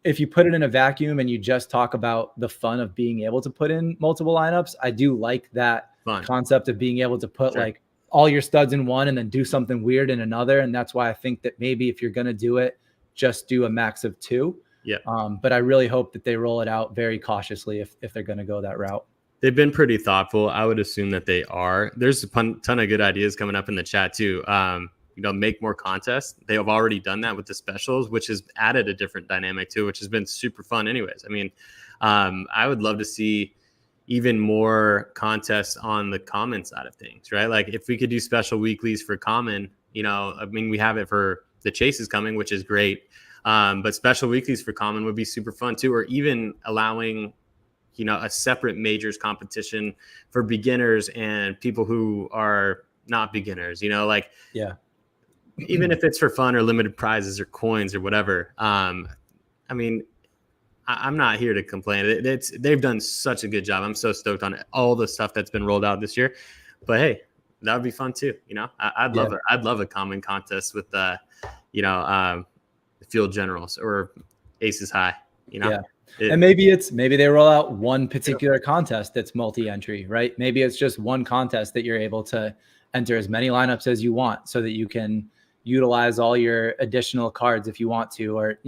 If you put it in a vacuum and you just talk about the fun of being able to put in multiple lineups, I do like that concept of being able to put like all your studs in one and then do something weird in another. And that's why I think that maybe if you're going to do it, just do a max of 2. Yeah. But I really hope that they roll it out very cautiously if they're going to go that route. They've been pretty thoughtful. I would assume that they are. There's a ton of good ideas coming up in the chat too. Make more contests. They have already done that with the specials, which has added a different dynamic too, which has been super fun anyways. I mean, I would love to see even more contests on the common side of things, right? Like if we could do special weeklies for common, we have it for the chases coming, which is great. But special weeklies for common would be super fun too, or even allowing, a separate majors competition for beginners and people who are not beginners, Yeah. Even if it's for fun or limited prizes or coins or whatever. I'm not here to complain. They've done such a good job. I'm so stoked on all the stuff that's been rolled out this year. But hey, that would be fun too. I'd love a common contest with field generals or aces high. Yeah. And maybe they roll out one particular contest that's multi-entry, right? Maybe it's just one contest that you're able to enter as many lineups as you want so that you can utilize all your additional cards if you want to, or,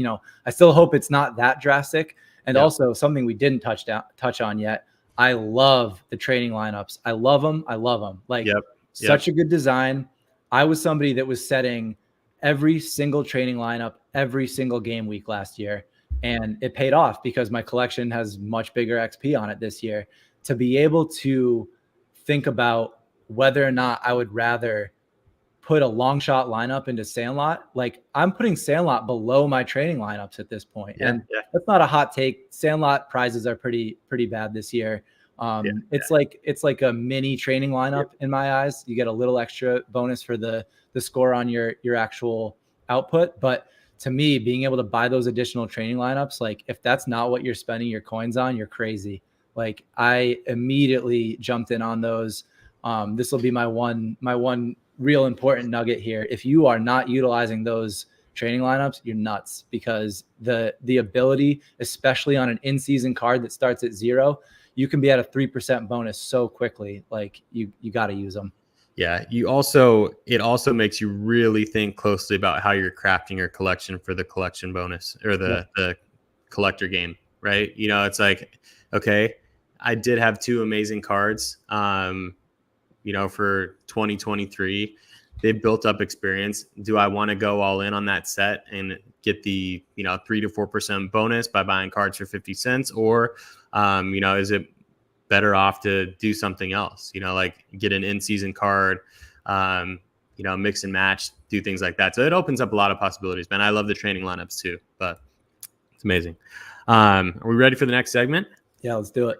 I still hope it's not that drastic. And also something we didn't touch on yet. I love the training lineups. I love them. Like such a good design. I was somebody that was setting every single training lineup, every single game week last year. And it paid off because my collection has much bigger XP on it this year. To be able to think about whether or not I would rather put a long shot lineup into Sandlot, like I'm putting Sandlot below my training lineups at this point. That's not a hot take. Sandlot prizes are pretty bad this year. It's like a mini training lineup in my eyes. You get a little extra bonus for the score on your actual output. But to me, being able to buy those additional training lineups, like if that's not what you're spending your coins on, you're crazy. Like I immediately jumped in on those. This will be my one real important nugget here. If you are not utilizing those training lineups, you're nuts, because the ability, especially on an in-season card that starts at 0, you can be at a 3% bonus so quickly. Like you got to use them. Yeah. It also makes you really think closely about how you're crafting your collection for the collection bonus or the collector game, right? It's like, okay, I did have 2 amazing cards, for 2023. They've built up experience. Do I want to go all in on that set and get the, 3 to 4% bonus by buying cards for 50 cents? Or, is it better off to do something else, like get an in-season card, mix and match, do things like that. So it opens up a lot of possibilities, man. I love the training lineups too, but it's amazing. Are we ready for the next segment? Yeah, let's do it.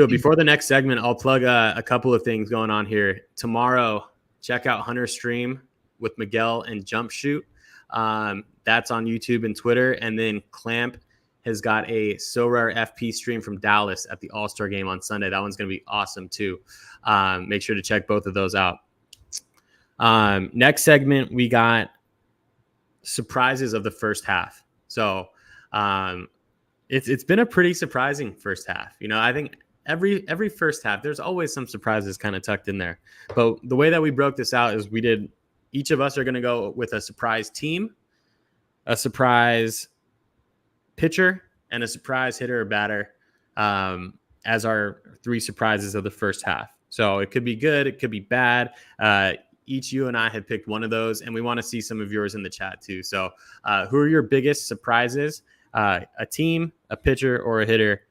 Before the next segment, I'll plug a couple of things going on here. Tomorrow, check out Hunter's stream with Miguel and Jump Shoot. That's on YouTube and Twitter. And then Clamp has got a Sorare FP stream from Dallas at the All-Star game on Sunday. That one's going to be awesome too. Make sure to check both of those out. Next segment, we got surprises of the first half. So it's been a pretty surprising first half. I think every first half, there's always some surprises kind of tucked in there. But the way that we broke this out is each of us are going to go with a surprise team, a surprise pitcher, and a surprise hitter or batter as our 3 surprises of the first half. So it could be good, it could be bad. Each you and I have picked one of those, and we want to see some of yours in the chat too. So who are your biggest surprises? A team, a pitcher, or a hitter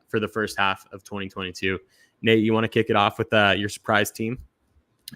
for the first half of 2022? Nate, you want to kick it off with your surprise team?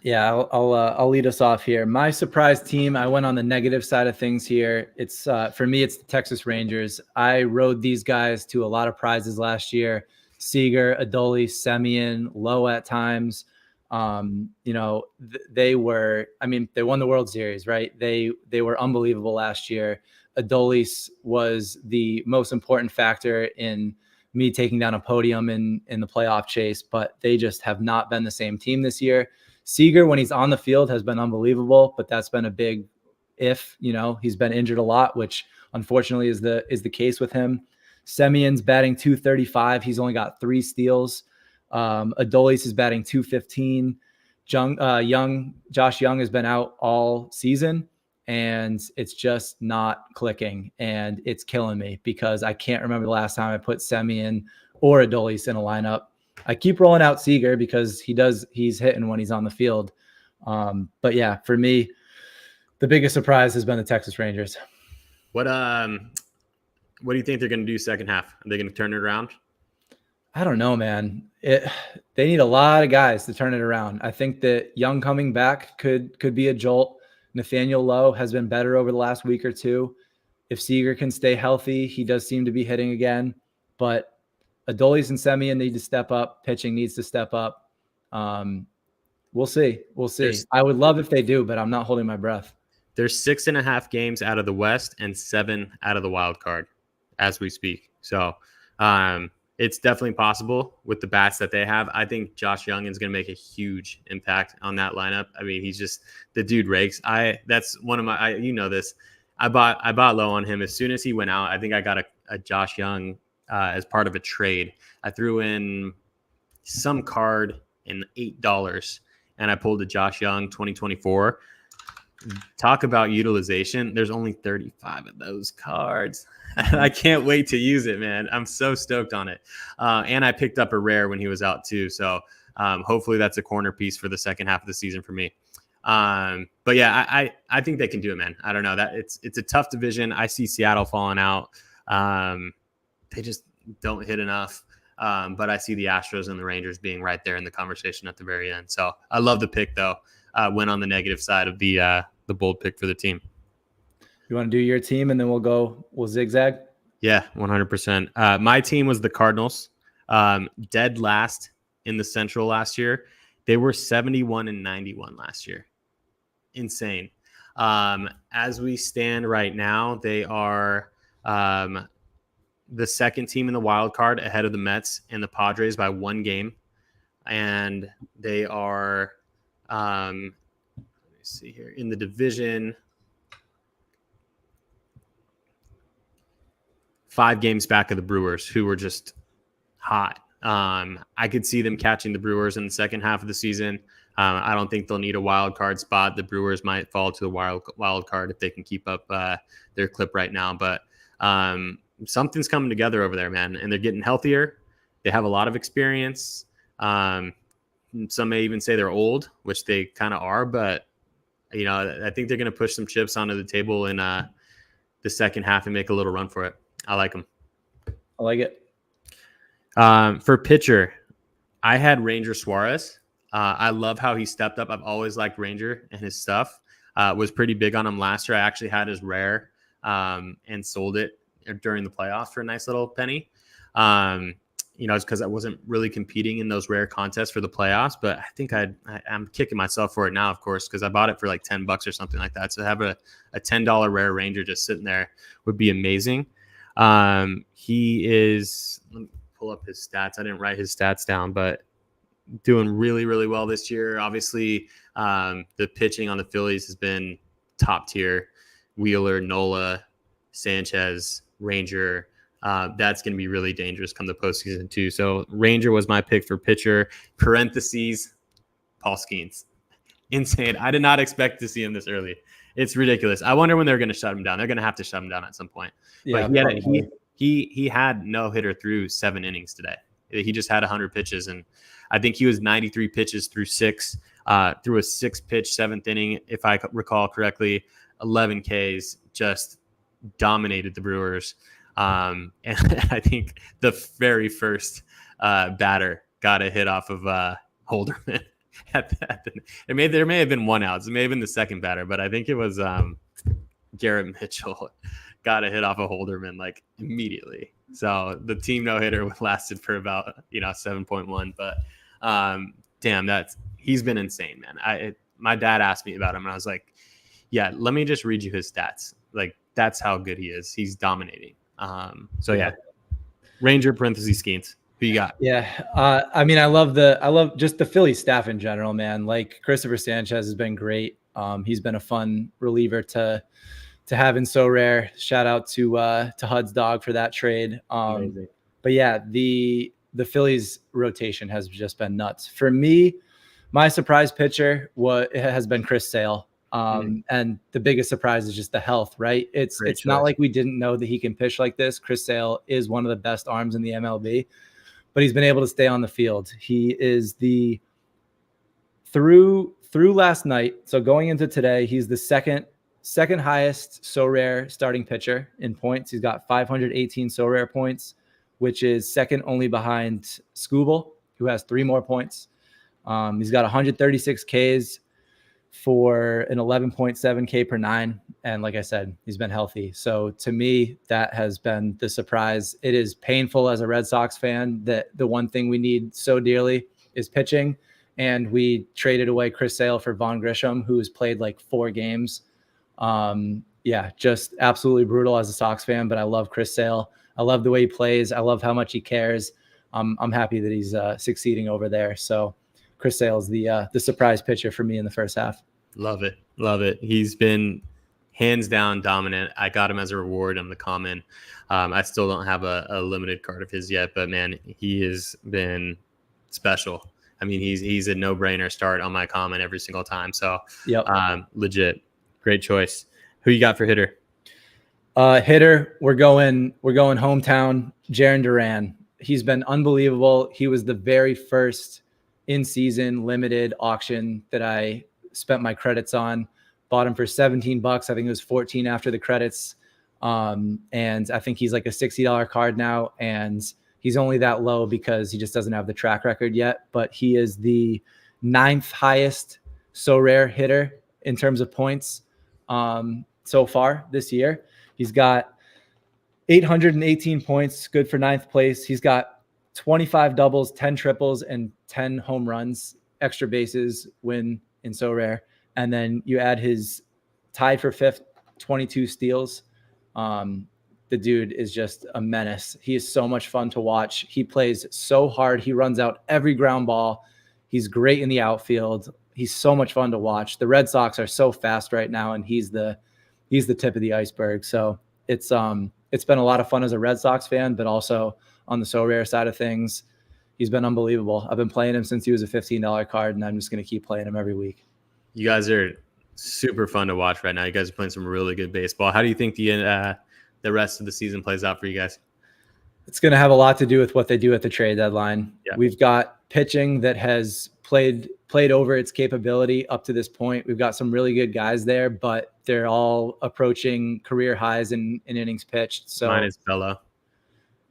Yeah, I'll lead us off here. My surprise team, I went on the negative side of things here. It's for me, it's the Texas Rangers. I rode these guys to a lot of prizes last year. Seager, Adolis, Semien, Lowe at times. They won the World Series, right? They were unbelievable last year. Adolis was the most important factor in me taking down a podium in the playoff chase, but they just have not been the same team this year. Seager, when he's on the field, has been unbelievable, but that's been a big if. He's been injured a lot, which unfortunately is the case with him. Semien's batting 235. He's only got 3 steals. Adolis is batting 215. Josh Young has been out all season, and it's just not clicking, and it's killing me because I can't remember the last time I put Semien or Adolis in a lineup. I keep rolling out Seager because he's hitting when he's on the field. But yeah, for me, the biggest surprise has been the Texas Rangers. What do you think they're going to do second half? Are they going to turn it around? I don't know, man. They need a lot of guys to turn it around. I think that Young coming back could be a jolt. Nathaniel Lowe has been better over the last week or two. If Seager can stay healthy, he does seem to be hitting again. But Adolis and Semien need to step up. Pitching needs to step up. We'll see. I would love if they do, but I'm not holding my breath. There's 6.5 games out of the West and 7 out of the wild card as we speak. So it's definitely possible with the bats that they have. I think Josh Young is going to make a huge impact on that lineup. I mean, he's just the dude rakes. That's one of my, this. I bought low on him as soon as he went out. I think I got a Josh Young as part of a trade. I threw in some card in $8 and I pulled a Josh Young 2024. Talk about utilization. There's only 35 of those cards. I can't wait to use it, man. I'm so stoked on it. And I picked up a rare when he was out too. So hopefully that's a corner piece for the second half of the season for me. But yeah, I think they can do it, man. I don't know that it's a tough division. I see Seattle falling out. They just don't hit enough. But I see the Astros and the Rangers being right there in the conversation at the very end. So I love the pick though. Went on the negative side of the bold pick for the team. You want to do your team and then we'll zigzag? Yeah, 100%. My team was the Cardinals, dead last in the Central last year. They were 71-91 last year. Insane. As we stand right now, they are the second team in the wild card ahead of the Mets and the Padres by 1 game. And they are, let me see here, in the division, 5 games back of the Brewers, who were just hot. I could see them catching the Brewers in the second half of the season. I don't think they'll need a wild card spot. The Brewers might fall to the wild card if they can keep up their clip right now. But something's coming together over there, man. And they're getting healthier. They have a lot of experience. Some may even say they're old, which they kind of are. But, I think they're going to push some chips onto the table in the second half and make a little run for it. I like them. I like it. For pitcher, I had Ranger Suarez. I love how he stepped up. I've always liked Ranger and his stuff. Was pretty big on him last year. I actually had his rare and sold it during the playoffs for a nice little penny. It's because I wasn't really competing in those rare contests for the playoffs, but I think I'm kicking myself for it now, of course, because I bought it for like $10 or something like that. So to have a $10 rare Ranger just sitting there would be amazing. He is, let me pull up his stats. I didn't write his stats down, but doing really, really well this year. Obviously, the pitching on the Phillies has been top tier. Wheeler, Nola, Sanchez, Ranger. That's going to be really dangerous come the postseason too. So Ranger was my pick for pitcher. Parentheses, Paul Skeens. Insane. I did not expect to see him this early. It's ridiculous. I wonder when they're going to shut him down. They're going to have to shut him down at some point. Yeah, but he had no hitter through 7 innings today. He just had 100 pitches, and I think he was 93 pitches through 6, through a 6-pitch 7th inning, if I recall correctly. 11 Ks, just dominated the Brewers. And I think the very first batter got a hit off of Holderman. There may have been 1 out. It may have been the second batter, but I think it was Garrett Mitchell got a hit off of Holderman like immediately. So the team no hitter lasted for about 7.1. But damn, he's been insane, man. My dad asked me about him, and I was like, yeah, let me just read you his stats. Like, that's how good he is. He's dominating. So yeah, Ranger parentheses Skeens. Who you got? Yeah. I mean, I love just the Philly staff in general, man. Like Christopher Sanchez has been great. He's been a fun reliever to have in Sorare. Shout out to Hud's dog for that trade. But yeah, the Phillies rotation has just been nuts. For me, my surprise pitcher has been Chris Sale. And the biggest surprise is just the health, right? It's not like we didn't know that he can pitch like this. Chris Sale is one of the best arms in the MLB, but he's been able to stay on the field. He is through last night. So going into today, he's the second highest Sorare starting pitcher in points. He's got 518 Sorare points, which is second only behind Scooble, who has 3 more points. He's got 136 Ks for an 11.7 K per 9. And like I said, he's been healthy. So to me, that has been the surprise. It is painful as a Red Sox fan that the one thing we need so dearly is pitching. And we traded away Chris Sale for Vaughn Grisham, who's played like 4 games. Yeah, just absolutely brutal as a Sox fan, but I love Chris Sale. I love the way he plays. I love how much he cares. I'm happy that he's succeeding over there. So Chris Sale is the surprise pitcher for me in the first half. Love it. Love it. He's been hands down dominant. I got him as a reward on the common. I still don't have a limited card of his yet, but man, he has been special. I mean, he's a no-brainer start on my common every single time. So legit. Great choice. Who you got for hitter? Hitter, we're going hometown, Jarren Duran. He's been unbelievable. He was the very first in-season limited auction that I spent my credits on. Bought him for $17. I think it was 14 after the credits. And I think he's like a $60 card now. And he's only that low because he just doesn't have the track record yet. But he is the 9th highest Sorare hitter in terms of points so far this year. He's got 818 points, good for 9th place. He's got 25 doubles, 10 triples, and 10 home runs, extra bases win in Sorare. And then you add his tied for 5th, 22 steals. The dude is just a menace. He is so much fun to watch. He plays so hard. He runs out every ground ball. He's great in the outfield. He's so much fun to watch. The Red Sox are so fast right now, and he's the tip of the iceberg. So it's been a lot of fun as a Red Sox fan, but also on the Sorare side of things, he's been unbelievable. I've been playing him since he was a $15 card, and I'm just going to keep playing him every week. You guys are super fun to watch right now. You guys are playing some really good baseball. How do you think the rest of the season plays out for you guys? It's going to have a lot to do with what they do at the trade deadline. Yeah. We've got pitching that has played over its capability up to this point. We've got some really good guys there, but they're all approaching career highs in innings pitched. So mine is Bello.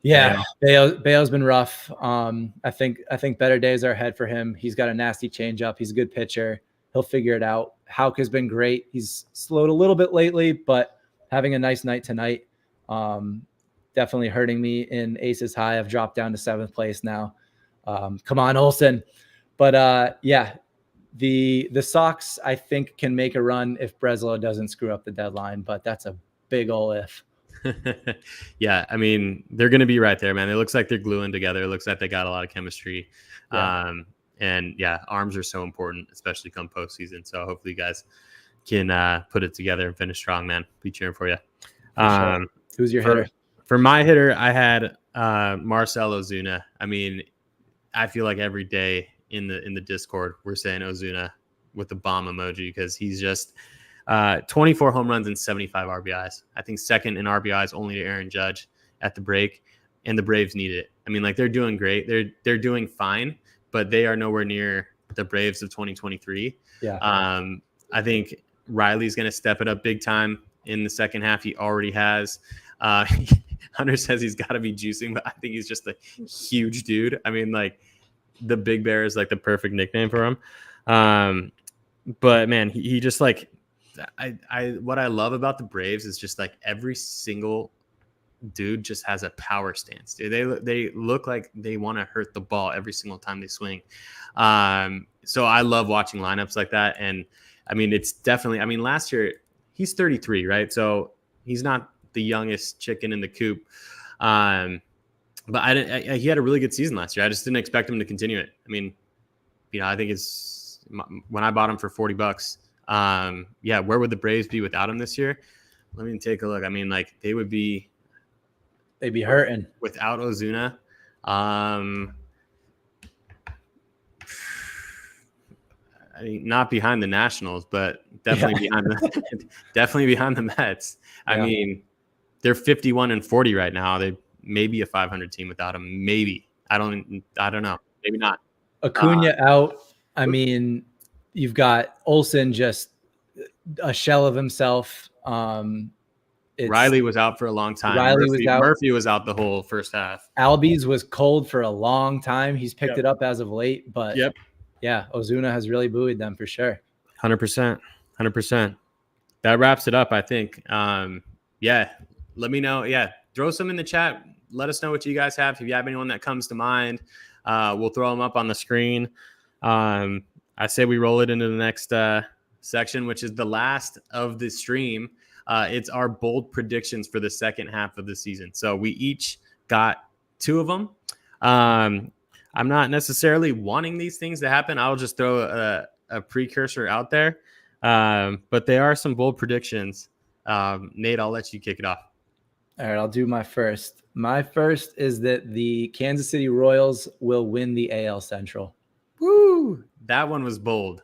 Yeah, Bayo's been rough. I think better days are ahead for him. He's got a nasty changeup. He's a good pitcher. He'll figure it out. Houck has been great. He's slowed a little bit lately, but having a nice night tonight. Definitely hurting me in Aces High. I've dropped down to 7th place now. Come on, Olsen. But yeah, the Sox, I think, can make a run if Breslow doesn't screw up the deadline, but that's a big ol' if. Yeah, I mean, they're going to be right there, man. It looks like they're gluing together. It looks like they got a lot of chemistry. Yeah. And yeah, arms are so important, especially come postseason. So hopefully you guys can put it together and finish strong, man. Be cheering for you. Sure. Who's your hitter? For my hitter, I had Marcell Ozuna. I mean, I feel like every day in the Discord we're saying Ozuna with the bomb emoji because he's just 24 home runs and 75 RBIs. I think second in RBIs only to Aaron Judge at the break, and the Braves need it. I mean, like they're doing great. They're doing fine, but they are nowhere near the Braves of 2023. Yeah. I think Riley's going to step it up big time in the second half. He already has. Hunter says he's got to be juicing, but I think he's just a huge dude. I mean, like the Big Bear is like the perfect nickname for him. But man, he just like, what I love about the Braves is just like every single dude just has a power stance, dude. They look like they want to hurt the ball every single time they swing. So I love watching lineups like that. And I mean, it's definitely, I mean, last year he's 33, right? So he's not the youngest chicken in the coop. But he had a really good season last year. I just didn't expect him to continue it. I mean, I think it's when I bought him for $40. Yeah, where would the Braves be without him this year? Let me take a look. I mean, like they'd be hurting without Ozuna. I mean, not behind the Nationals, but definitely behind the Mets. Yeah. I mean, they're 51-40 right now. They may be a 500 team without him. Maybe. I don't know. Maybe not. Acuna out. I mean, you've got Olsen just a shell of himself. Riley was out for a long time. Murphy was out the whole first half. Albies was cold for a long time. He's picked it up as of late, but yeah, Ozuna has really buoyed them for sure. 100%. That wraps it up, I think. Yeah, let me know. Yeah, throw some in the chat. Let us know what you guys have. If you have anyone that comes to mind, we'll throw them up on the screen. I say we roll it into the next section, which is the last of the stream. It's our bold predictions for the second half of the season. So we each got 2 of them. I'm not necessarily wanting these things to happen. I'll just throw a precursor out there. But they are some bold predictions. Nate, I'll let you kick it off. All right, I'll do my first. My first is that the Kansas City Royals will win the AL Central. Woo! That one was bold.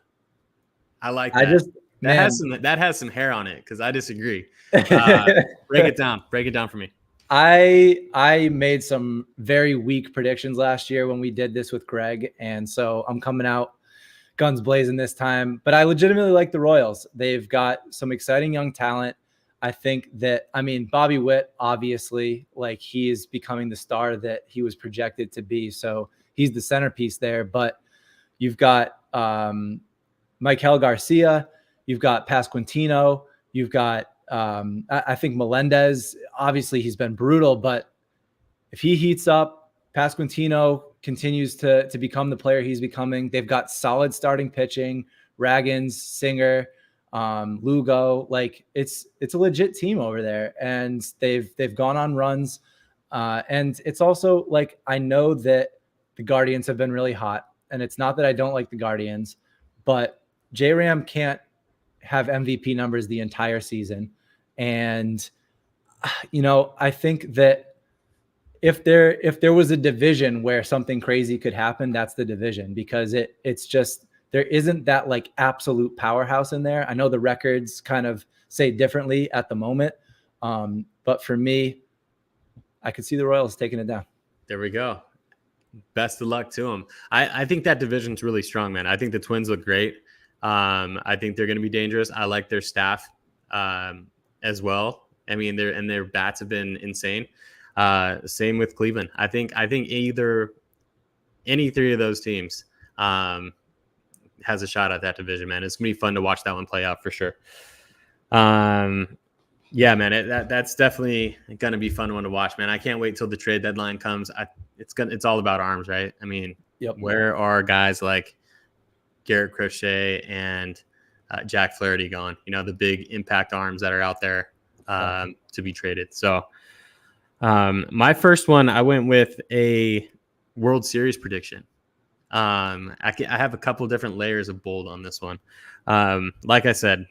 I like that. That has some hair on it because I disagree. Break it down. Break it down for me. I made some very weak predictions last year when we did this with Greg, and so I'm coming out guns blazing this time. But I legitimately like the Royals. They've got some exciting young talent. I think that, I mean, Bobby Witt, obviously, like he is becoming the star that he was projected to be. So he's the centerpiece there. But you've got Michael Garcia, you've got Pasquantino, you've got I think Melendez. Obviously, he's been brutal, but if he heats up, Pasquantino continues to become the player he's becoming. They've got solid starting pitching, Raggins, Singer, Lugo. Like it's a legit team over there, and they've gone on runs. And it's also like, I know that the Guardians have been really hot, and it's not that I don't like the Guardians, but J-Ram can't have MVP numbers the entire season. And, I think that if there was a division where something crazy could happen, that's the division, because it's just, there isn't that like absolute powerhouse in there. I know the records kind of say differently at the moment. But for me, I could see the Royals taking it down. There we go. Best of luck to them. I think that division's really strong, man. I think the Twins look great. I think they're going to be dangerous. I like their staff as well. I mean, their bats have been insane. Same with Cleveland. I think either any 3 of those teams has a shot at that division, man. It's gonna be fun to watch that one play out for sure. Yeah, man, that's definitely gonna be fun one to watch, man. I can't wait till the trade deadline comes. It's all about arms, right? I mean, where are guys like Garrett Crochet and Jack Flaherty going? The big impact arms that are out there to be traded. So my first one, I went with a World Series prediction. I have a couple different layers of bold on this one. Like I said,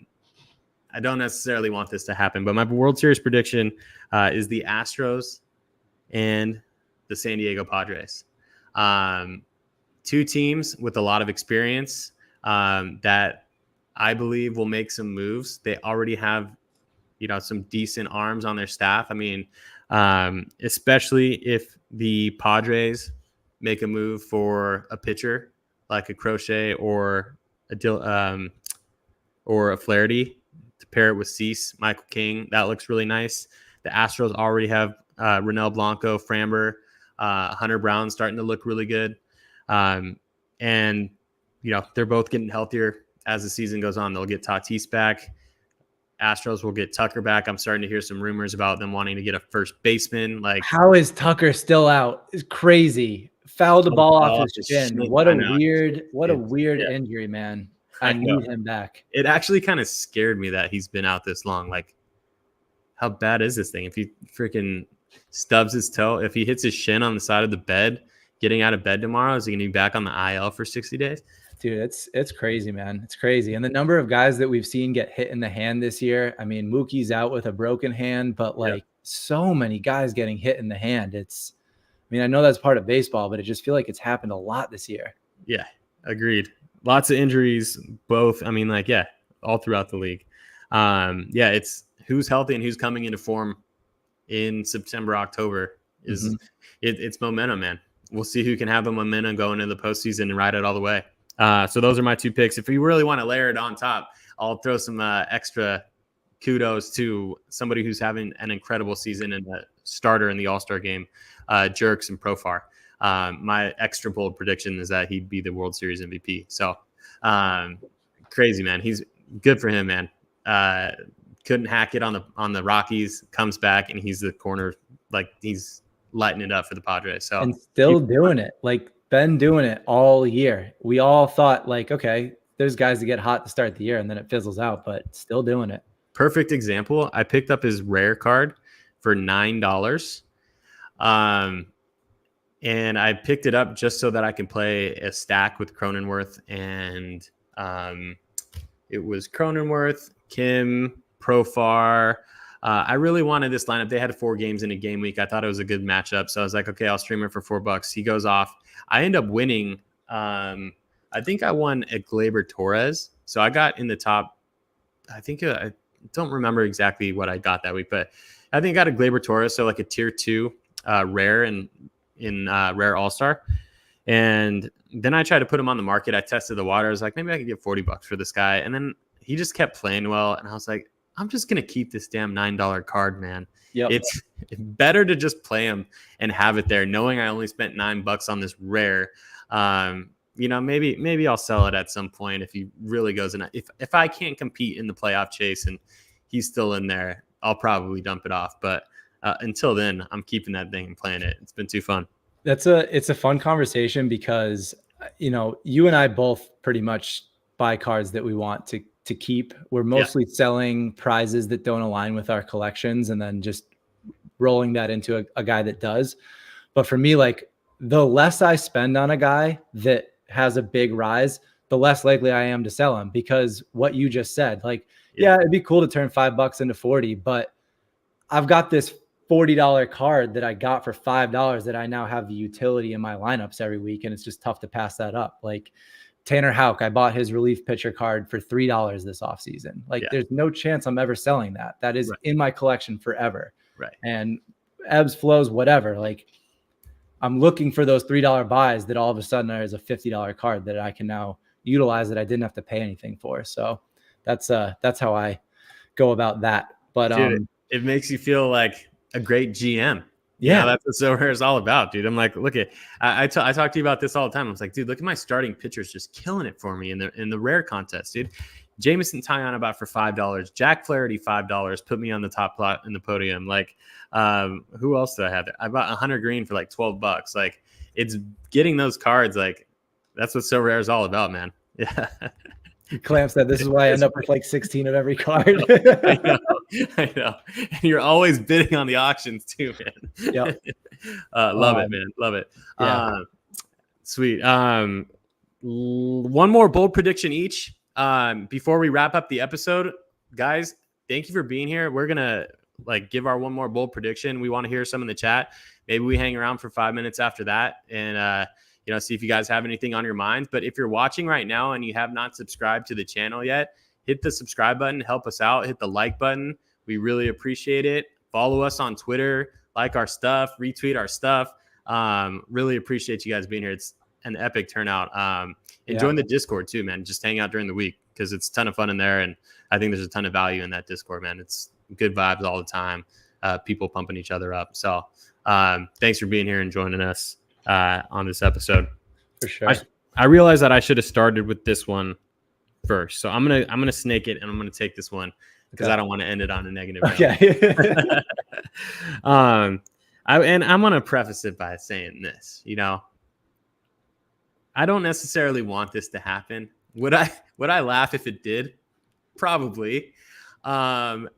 I don't necessarily want this to happen, but my World Series prediction is the Astros and the San Diego Padres. 2 teams with a lot of experience that I believe will make some moves. They already have, some decent arms on their staff. I mean, especially if the Padres make a move for a pitcher like a Crochet or a Flaherty to pair it with Cease, Michael King. That looks really nice. The Astros already have Ronel Blanco, Framber, Hunter Brown starting to look really good. And, they're both getting healthier as the season goes on. They'll get Tatis back. Astros will get Tucker back. I'm starting to hear some rumors about them wanting to get a first baseman. Like, how is Tucker still out? It's crazy. Fouled the ball off his shin. What a weird injury, man. I need him back. It actually kind of scared me that he's been out this long. Like, how bad is this thing? If he freaking stubs his toe, if he hits his shin on the side of the bed, getting out of bed tomorrow, is he going to be back on the IL for 60 days? Dude, it's crazy, man. It's crazy. And the number of guys that we've seen get hit in the hand this year. I mean, Mookie's out with a broken hand, but like so many guys getting hit in the hand. I know that's part of baseball, but it just feel like it's happened a lot this year. Yeah, agreed. Lots of injuries, both. I mean, like, all throughout the league. It's who's healthy and who's coming into form in September, October is it's momentum, man. We'll see who can have the momentum going into the postseason and ride it all the way. So those are my 2 picks. If you really want to layer it on top, I'll throw some extra kudos to somebody who's having an incredible season and a starter in the All-Star game, Jerks and Profar. My extra bold prediction is that he'd be the World Series MVP. So crazy, man. He's good for him, man. Couldn't hack it on the Rockies, comes back, and he's the corner. Like, he's lighting it up for the Padres. So and still doing it. Like, been doing it all year. We all thought, like, okay, there's guys that get hot to start the year and then it fizzles out, but still doing it. Perfect example. I picked up his rare card for $9. And I picked it up just so that I can play a stack with Cronenworth. And it was Cronenworth, Kim, Profar. I really wanted this lineup. They had 4 games in a game week. I thought it was a good matchup. So I was like, okay, I'll stream it for $4. He goes off. I end up winning. I think I won at Gleyber Torres. So I got in the top. I think I don't remember exactly what I got that week, but I think I got a Gleyber Torres. So like a tier 2 rare in rare all-star. And then I tried to put him on the market. I tested the water. I was like, maybe I could get $40 for this guy. And then he just kept playing well. And I was like, I'm just going to keep this damn $9 card, man. Yep. It's better to just play him and have it there, knowing I only spent $9 on this rare. Maybe I'll sell it at some point if he really goes in. If I can't compete in the playoff chase and he's still in there, I'll probably dump it off. But until then, I'm keeping that thing and playing it. It's been too fun. It's a fun conversation because, you and I both pretty much buy cards that we want to keep. We're mostly selling prizes that don't align with our collections and then just rolling that into a guy that does. But for me, like, the less I spend on a guy that has a big rise, the less likely I am to sell him, because what you just said, like, it'd be cool to turn $5 into 40, but I've got this $40 card that I got for $5 that I now have the utility in my lineups every week. And it's just tough to pass that up. Like Tanner Houck, I bought his relief pitcher card for $3 this offseason. Like there's no chance I'm ever selling that. That is in my collection forever. Right. And ebbs, flows, whatever. Like, I'm looking for those $3 buys that all of a sudden there's a $50 card that I can now utilize that I didn't have to pay anything for. So that's how I go about that. But dude, it makes you feel like a great GM. Yeah, that's what Sorare is all about, dude. I'm like, look at, I talk to you about this all the time. I was like, dude, look at my starting pitchers just killing it for me in the rare contest, dude. Jameson Taillon about for $5. Jack Flaherty $5. Put me on the top plot in the podium. Like, who else did I have there? I bought Hunter Green for like $12. Like, it's getting those cards. Like, that's what Sorare is all about, man. Yeah. Clamp said, this is why I end up with like 16 of every card. I know. And you're always bidding on the auctions too, man. Yep. Love it, man. Love it. Yeah. Sweet. One more bold prediction each. Before we wrap up the episode, guys, thank you for being here. We're going to give our one more bold prediction. We want to hear some in the chat. Maybe we hang around for 5 minutes after that and, see if you guys have anything on your minds. But if you're watching right now and you have not subscribed to the channel yet, hit the subscribe button, help us out, hit the like button. We really appreciate it. Follow us on Twitter, like our stuff, retweet our stuff. Really appreciate you guys being here. It's an epic turnout. And join the Discord too, man. Just hang out during the week because it's a ton of fun in there. And I think there's a ton of value in that Discord, man. It's good vibes all the time. People pumping each other up. So thanks for being here and joining us on this episode. For sure. I realized that I should have started with this one first. So I'm gonna snake it and I'm gonna take this one. because I don't want to end it on a negative note. Okay. I'm going to preface it by saying this, I don't necessarily want this to happen. Would I laugh if it did? Probably. But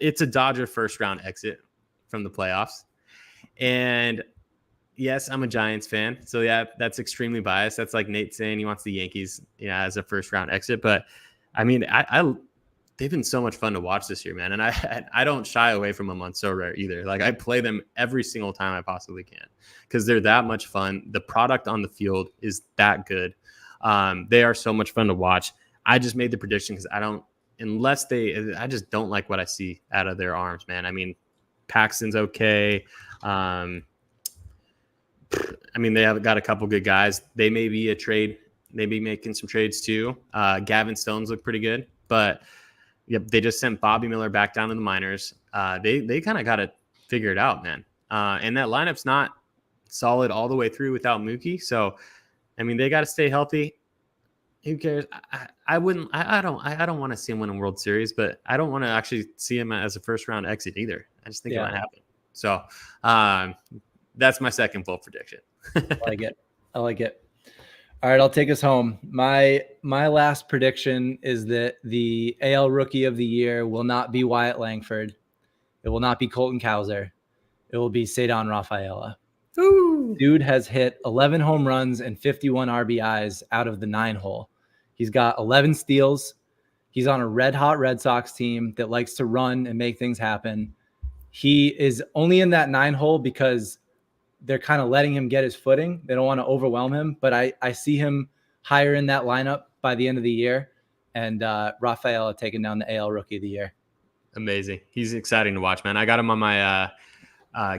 it's a Dodger first round exit from the playoffs. And yes, I'm a Giants fan. So yeah, that's extremely biased. That's like Nate saying he wants the Yankees, as a first round exit. But I mean, they've been so much fun to watch this year, man. And I don't shy away from them on Sorare either. Like, I play them every single time I possibly can because they're that much fun. The product on the field is that good. They are so much fun to watch. I just made the prediction because I just don't like what I see out of their arms, man. I mean, Paxton's okay. I mean, they have got a couple good guys. They may be a trade, maybe making some trades too. Gavin Stones look pretty good, but yep, they just sent Bobby Miller back down to the minors. They kind of got to figure it out, man. And that lineup's not solid all the way through without Mookie. So, I mean, they got to stay healthy. Who cares? I don't want to see him win a World Series, but I don't want to actually see him as a first round exit either. I just think it might happen. So, that's my second bold prediction. I like it. All right, I'll take us home. My last prediction is that the AL Rookie of the Year will not be Wyatt Langford. It will not be Colton Cowser. It will be Ceddanne Rafaela. Ooh. Dude has hit 11 home runs and 51 RBIs out of the 9-hole. He's got 11 steals. He's on a red-hot Red Sox team that likes to run and make things happen. He is only in that 9-hole because they're kind of letting him get his footing. They don't want to overwhelm him, but I see him higher in that lineup by the end of the year, and Rafaela taking down the AL Rookie of the Year. Amazing. He's exciting to watch, man. I got him on my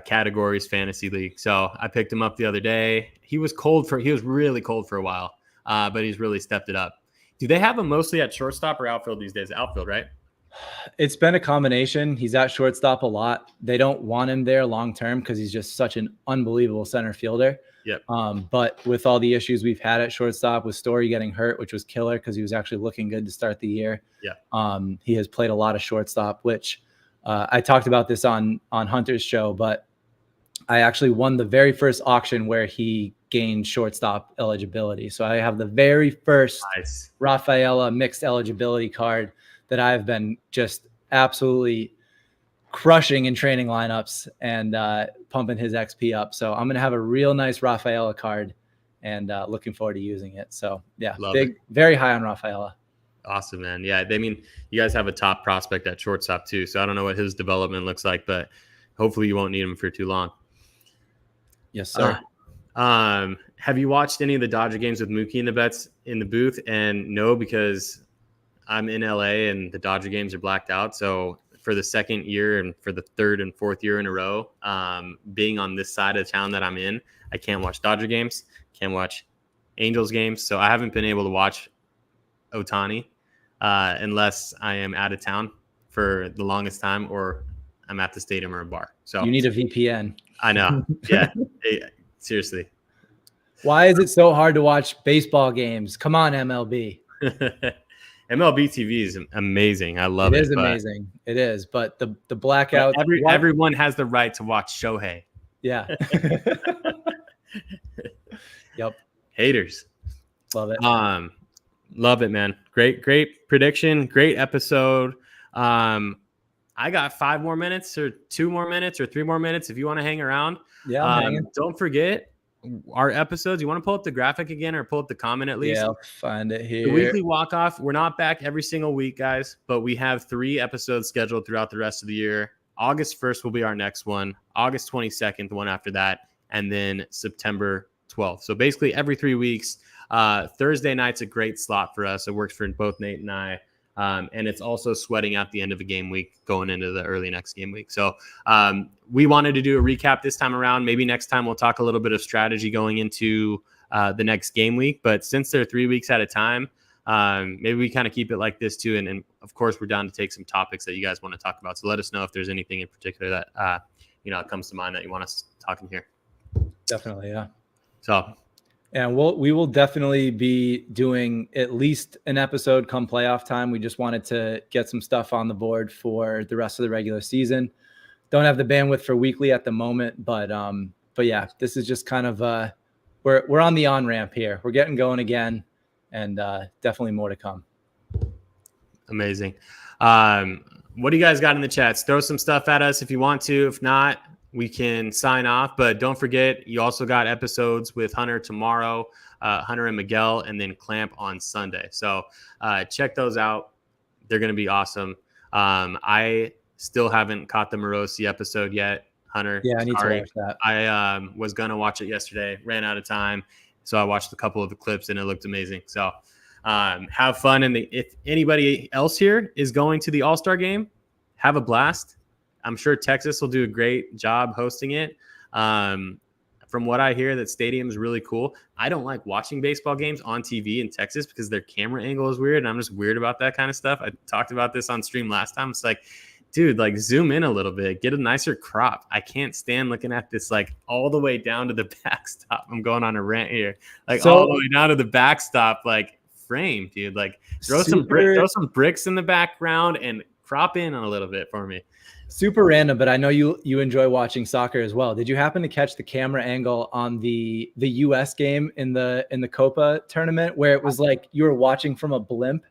categories fantasy league. So I picked him up the other day. He was really cold for a while, but he's really stepped it up. Do they have him mostly at shortstop or outfield these days? Outfield, right? It's been a combination. He's at shortstop a lot. They don't want him there long-term because he's just such an unbelievable center fielder. Yep. But with all the issues we've had at shortstop, with Story getting hurt, which was killer because he was actually looking good to start the year. Yeah. He has played a lot of shortstop, which I talked about this on Hunter's show, but I actually won the very first auction where he gained shortstop eligibility. So I have the very first Rafaela mixed eligibility card that I've been just absolutely crushing in training lineups and pumping his XP up. So I'm going to have a real nice Rafaela card and looking forward to using it. So yeah, very high on Rafaela. Awesome, man. Yeah, I mean, you guys have a top prospect at shortstop too. So I don't know what his development looks like, but hopefully you won't need him for too long. Yes, sir. Have you watched any of the Dodger games with Mookie in the booth? And no, because I'm in LA and the Dodger games are blacked out. So for the second year and for the third and fourth year in a row, being on this side of town that I'm in, I can't watch Dodger games, can't watch Angels games. So I haven't been able to watch Ohtani unless I am out of town for the longest time or I'm at the stadium or a bar. So you need a VPN. I know. Yeah. Hey, seriously. Why is it so hard to watch baseball games? Come on, MLB. MLB TV is amazing. I love it. It is amazing. It is. But the blackout. Everyone has the right to watch Shohei. Yeah. Yep. Haters. Love it. Love it, man. Great prediction. Great episode. I got 5 more minutes or 2 more minutes or 3 more minutes if you want to hang around. Yeah, I'm hanging. Don't forget our episodes. You want to pull up the graphic again or pull up the comment at least? Yeah, I'll find it here. The weekly walk-off. We're not back every single week, guys, but we have 3 episodes scheduled throughout the rest of the year. August 1st will be our next one. August 22nd, the one after that, and then September 12th. So basically every 3 weeks. Thursday night's a great slot for us. It works for both Nate and I. And it's also sweating out the end of a game week going into the early next game week. So we wanted to do a recap this time around. Maybe next time we'll talk a little bit of strategy going into the next game week. But since they're 3 weeks at a time, maybe we kind of keep it like this too. And of course, we're down to take some topics that you guys want to talk about. So let us know if there's anything in particular that comes to mind that you want us talking here. Definitely, yeah. So And we will definitely be doing at least an episode come playoff time. We just wanted to get some stuff on the board for the rest of the regular season. Don't have the bandwidth for weekly at the moment, but yeah, this is just kind of we're on the on ramp here. We're getting going again, and definitely more to come. Amazing. What do you guys got in the chats? Throw some stuff at us if you want to. If not, we can sign off. But don't forget, you also got episodes with Hunter tomorrow, Hunter and Miguel, and then Clamp on Sunday. So check those out. They're going to be awesome. I still haven't caught the Morosi episode yet, Hunter. Yeah, I need to watch that. I was going to watch it yesterday, ran out of time. So I watched a couple of the clips, and it looked amazing. So have fun. And if anybody else here is going to the All-Star game, have a blast. I'm sure Texas will do a great job hosting it. From what I hear, that stadium is really cool. I don't like watching baseball games on TV in Texas because their camera angle is weird. And I'm just weird about that kind of stuff. I talked about this on stream last time. It's like, dude, like zoom in a little bit, get a nicer crop. I can't stand looking at this like all the way down to the backstop. I'm going on a rant here. Like all the way down to the backstop, like frame, dude. Like throw some bricks in the background and crop in a little bit for me. Super random, but I know you enjoy watching soccer as well. Did you happen to catch the camera angle on the US game in the Copa tournament where it was like you were watching from a blimp?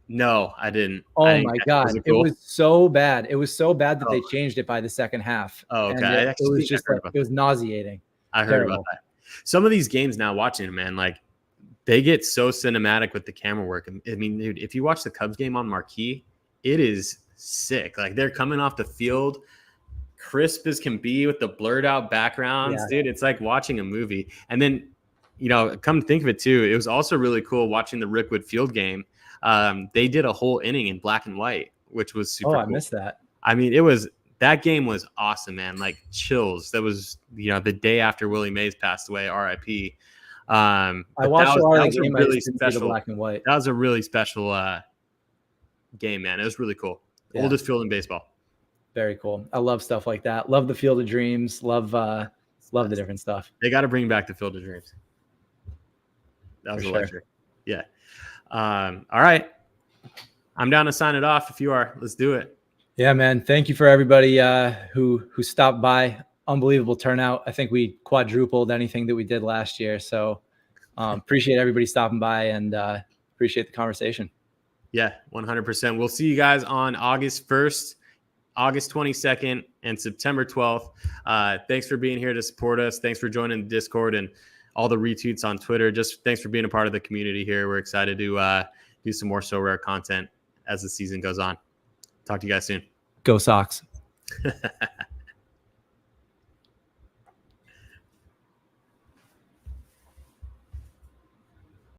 No, I didn't. Oh I didn't my God. It was so bad. It was so bad that they changed it by the second half. Oh, okay. It was just like, it was nauseating. I heard about that. Some of these games now watching them, man, like they get so cinematic with the camera work. I mean, dude, if you watch the Cubs game on Marquee, it is sick. Like they're coming off the field crisp as can be with the blurred out backgrounds. Yeah. Dude, it's like watching a movie. And then, you know, come to think of it too, it was also really cool watching the Rickwood Field game. They did a whole inning in black and white, which was super cool. I missed that. I mean, that game was awesome, man. Like chills. That was, you know, the day after Willie Mays passed away, RIP. I watched that was a really special black and white. That was a really special game, man. It was really cool. Yeah. Oldest field in baseball. Very cool. I love stuff like that. Love the Field of Dreams. Love the different stuff. They got to bring back the Field of Dreams. That was electric. Yeah. All right. I'm down to sign it off. If you are, let's do it. Yeah, man. Thank you for everybody who stopped by. Unbelievable turnout. I think we quadrupled anything that we did last year. So appreciate everybody stopping by and appreciate the conversation. Yeah, 100%. We'll see you guys on August 1st, August 22nd, and September 12th. Thanks for being here to support us. Thanks for joining the Discord and all the retweets on Twitter. Just thanks for being a part of the community here. We're excited to do some more So Rare content as the season goes on. Talk to you guys soon. Go Sox.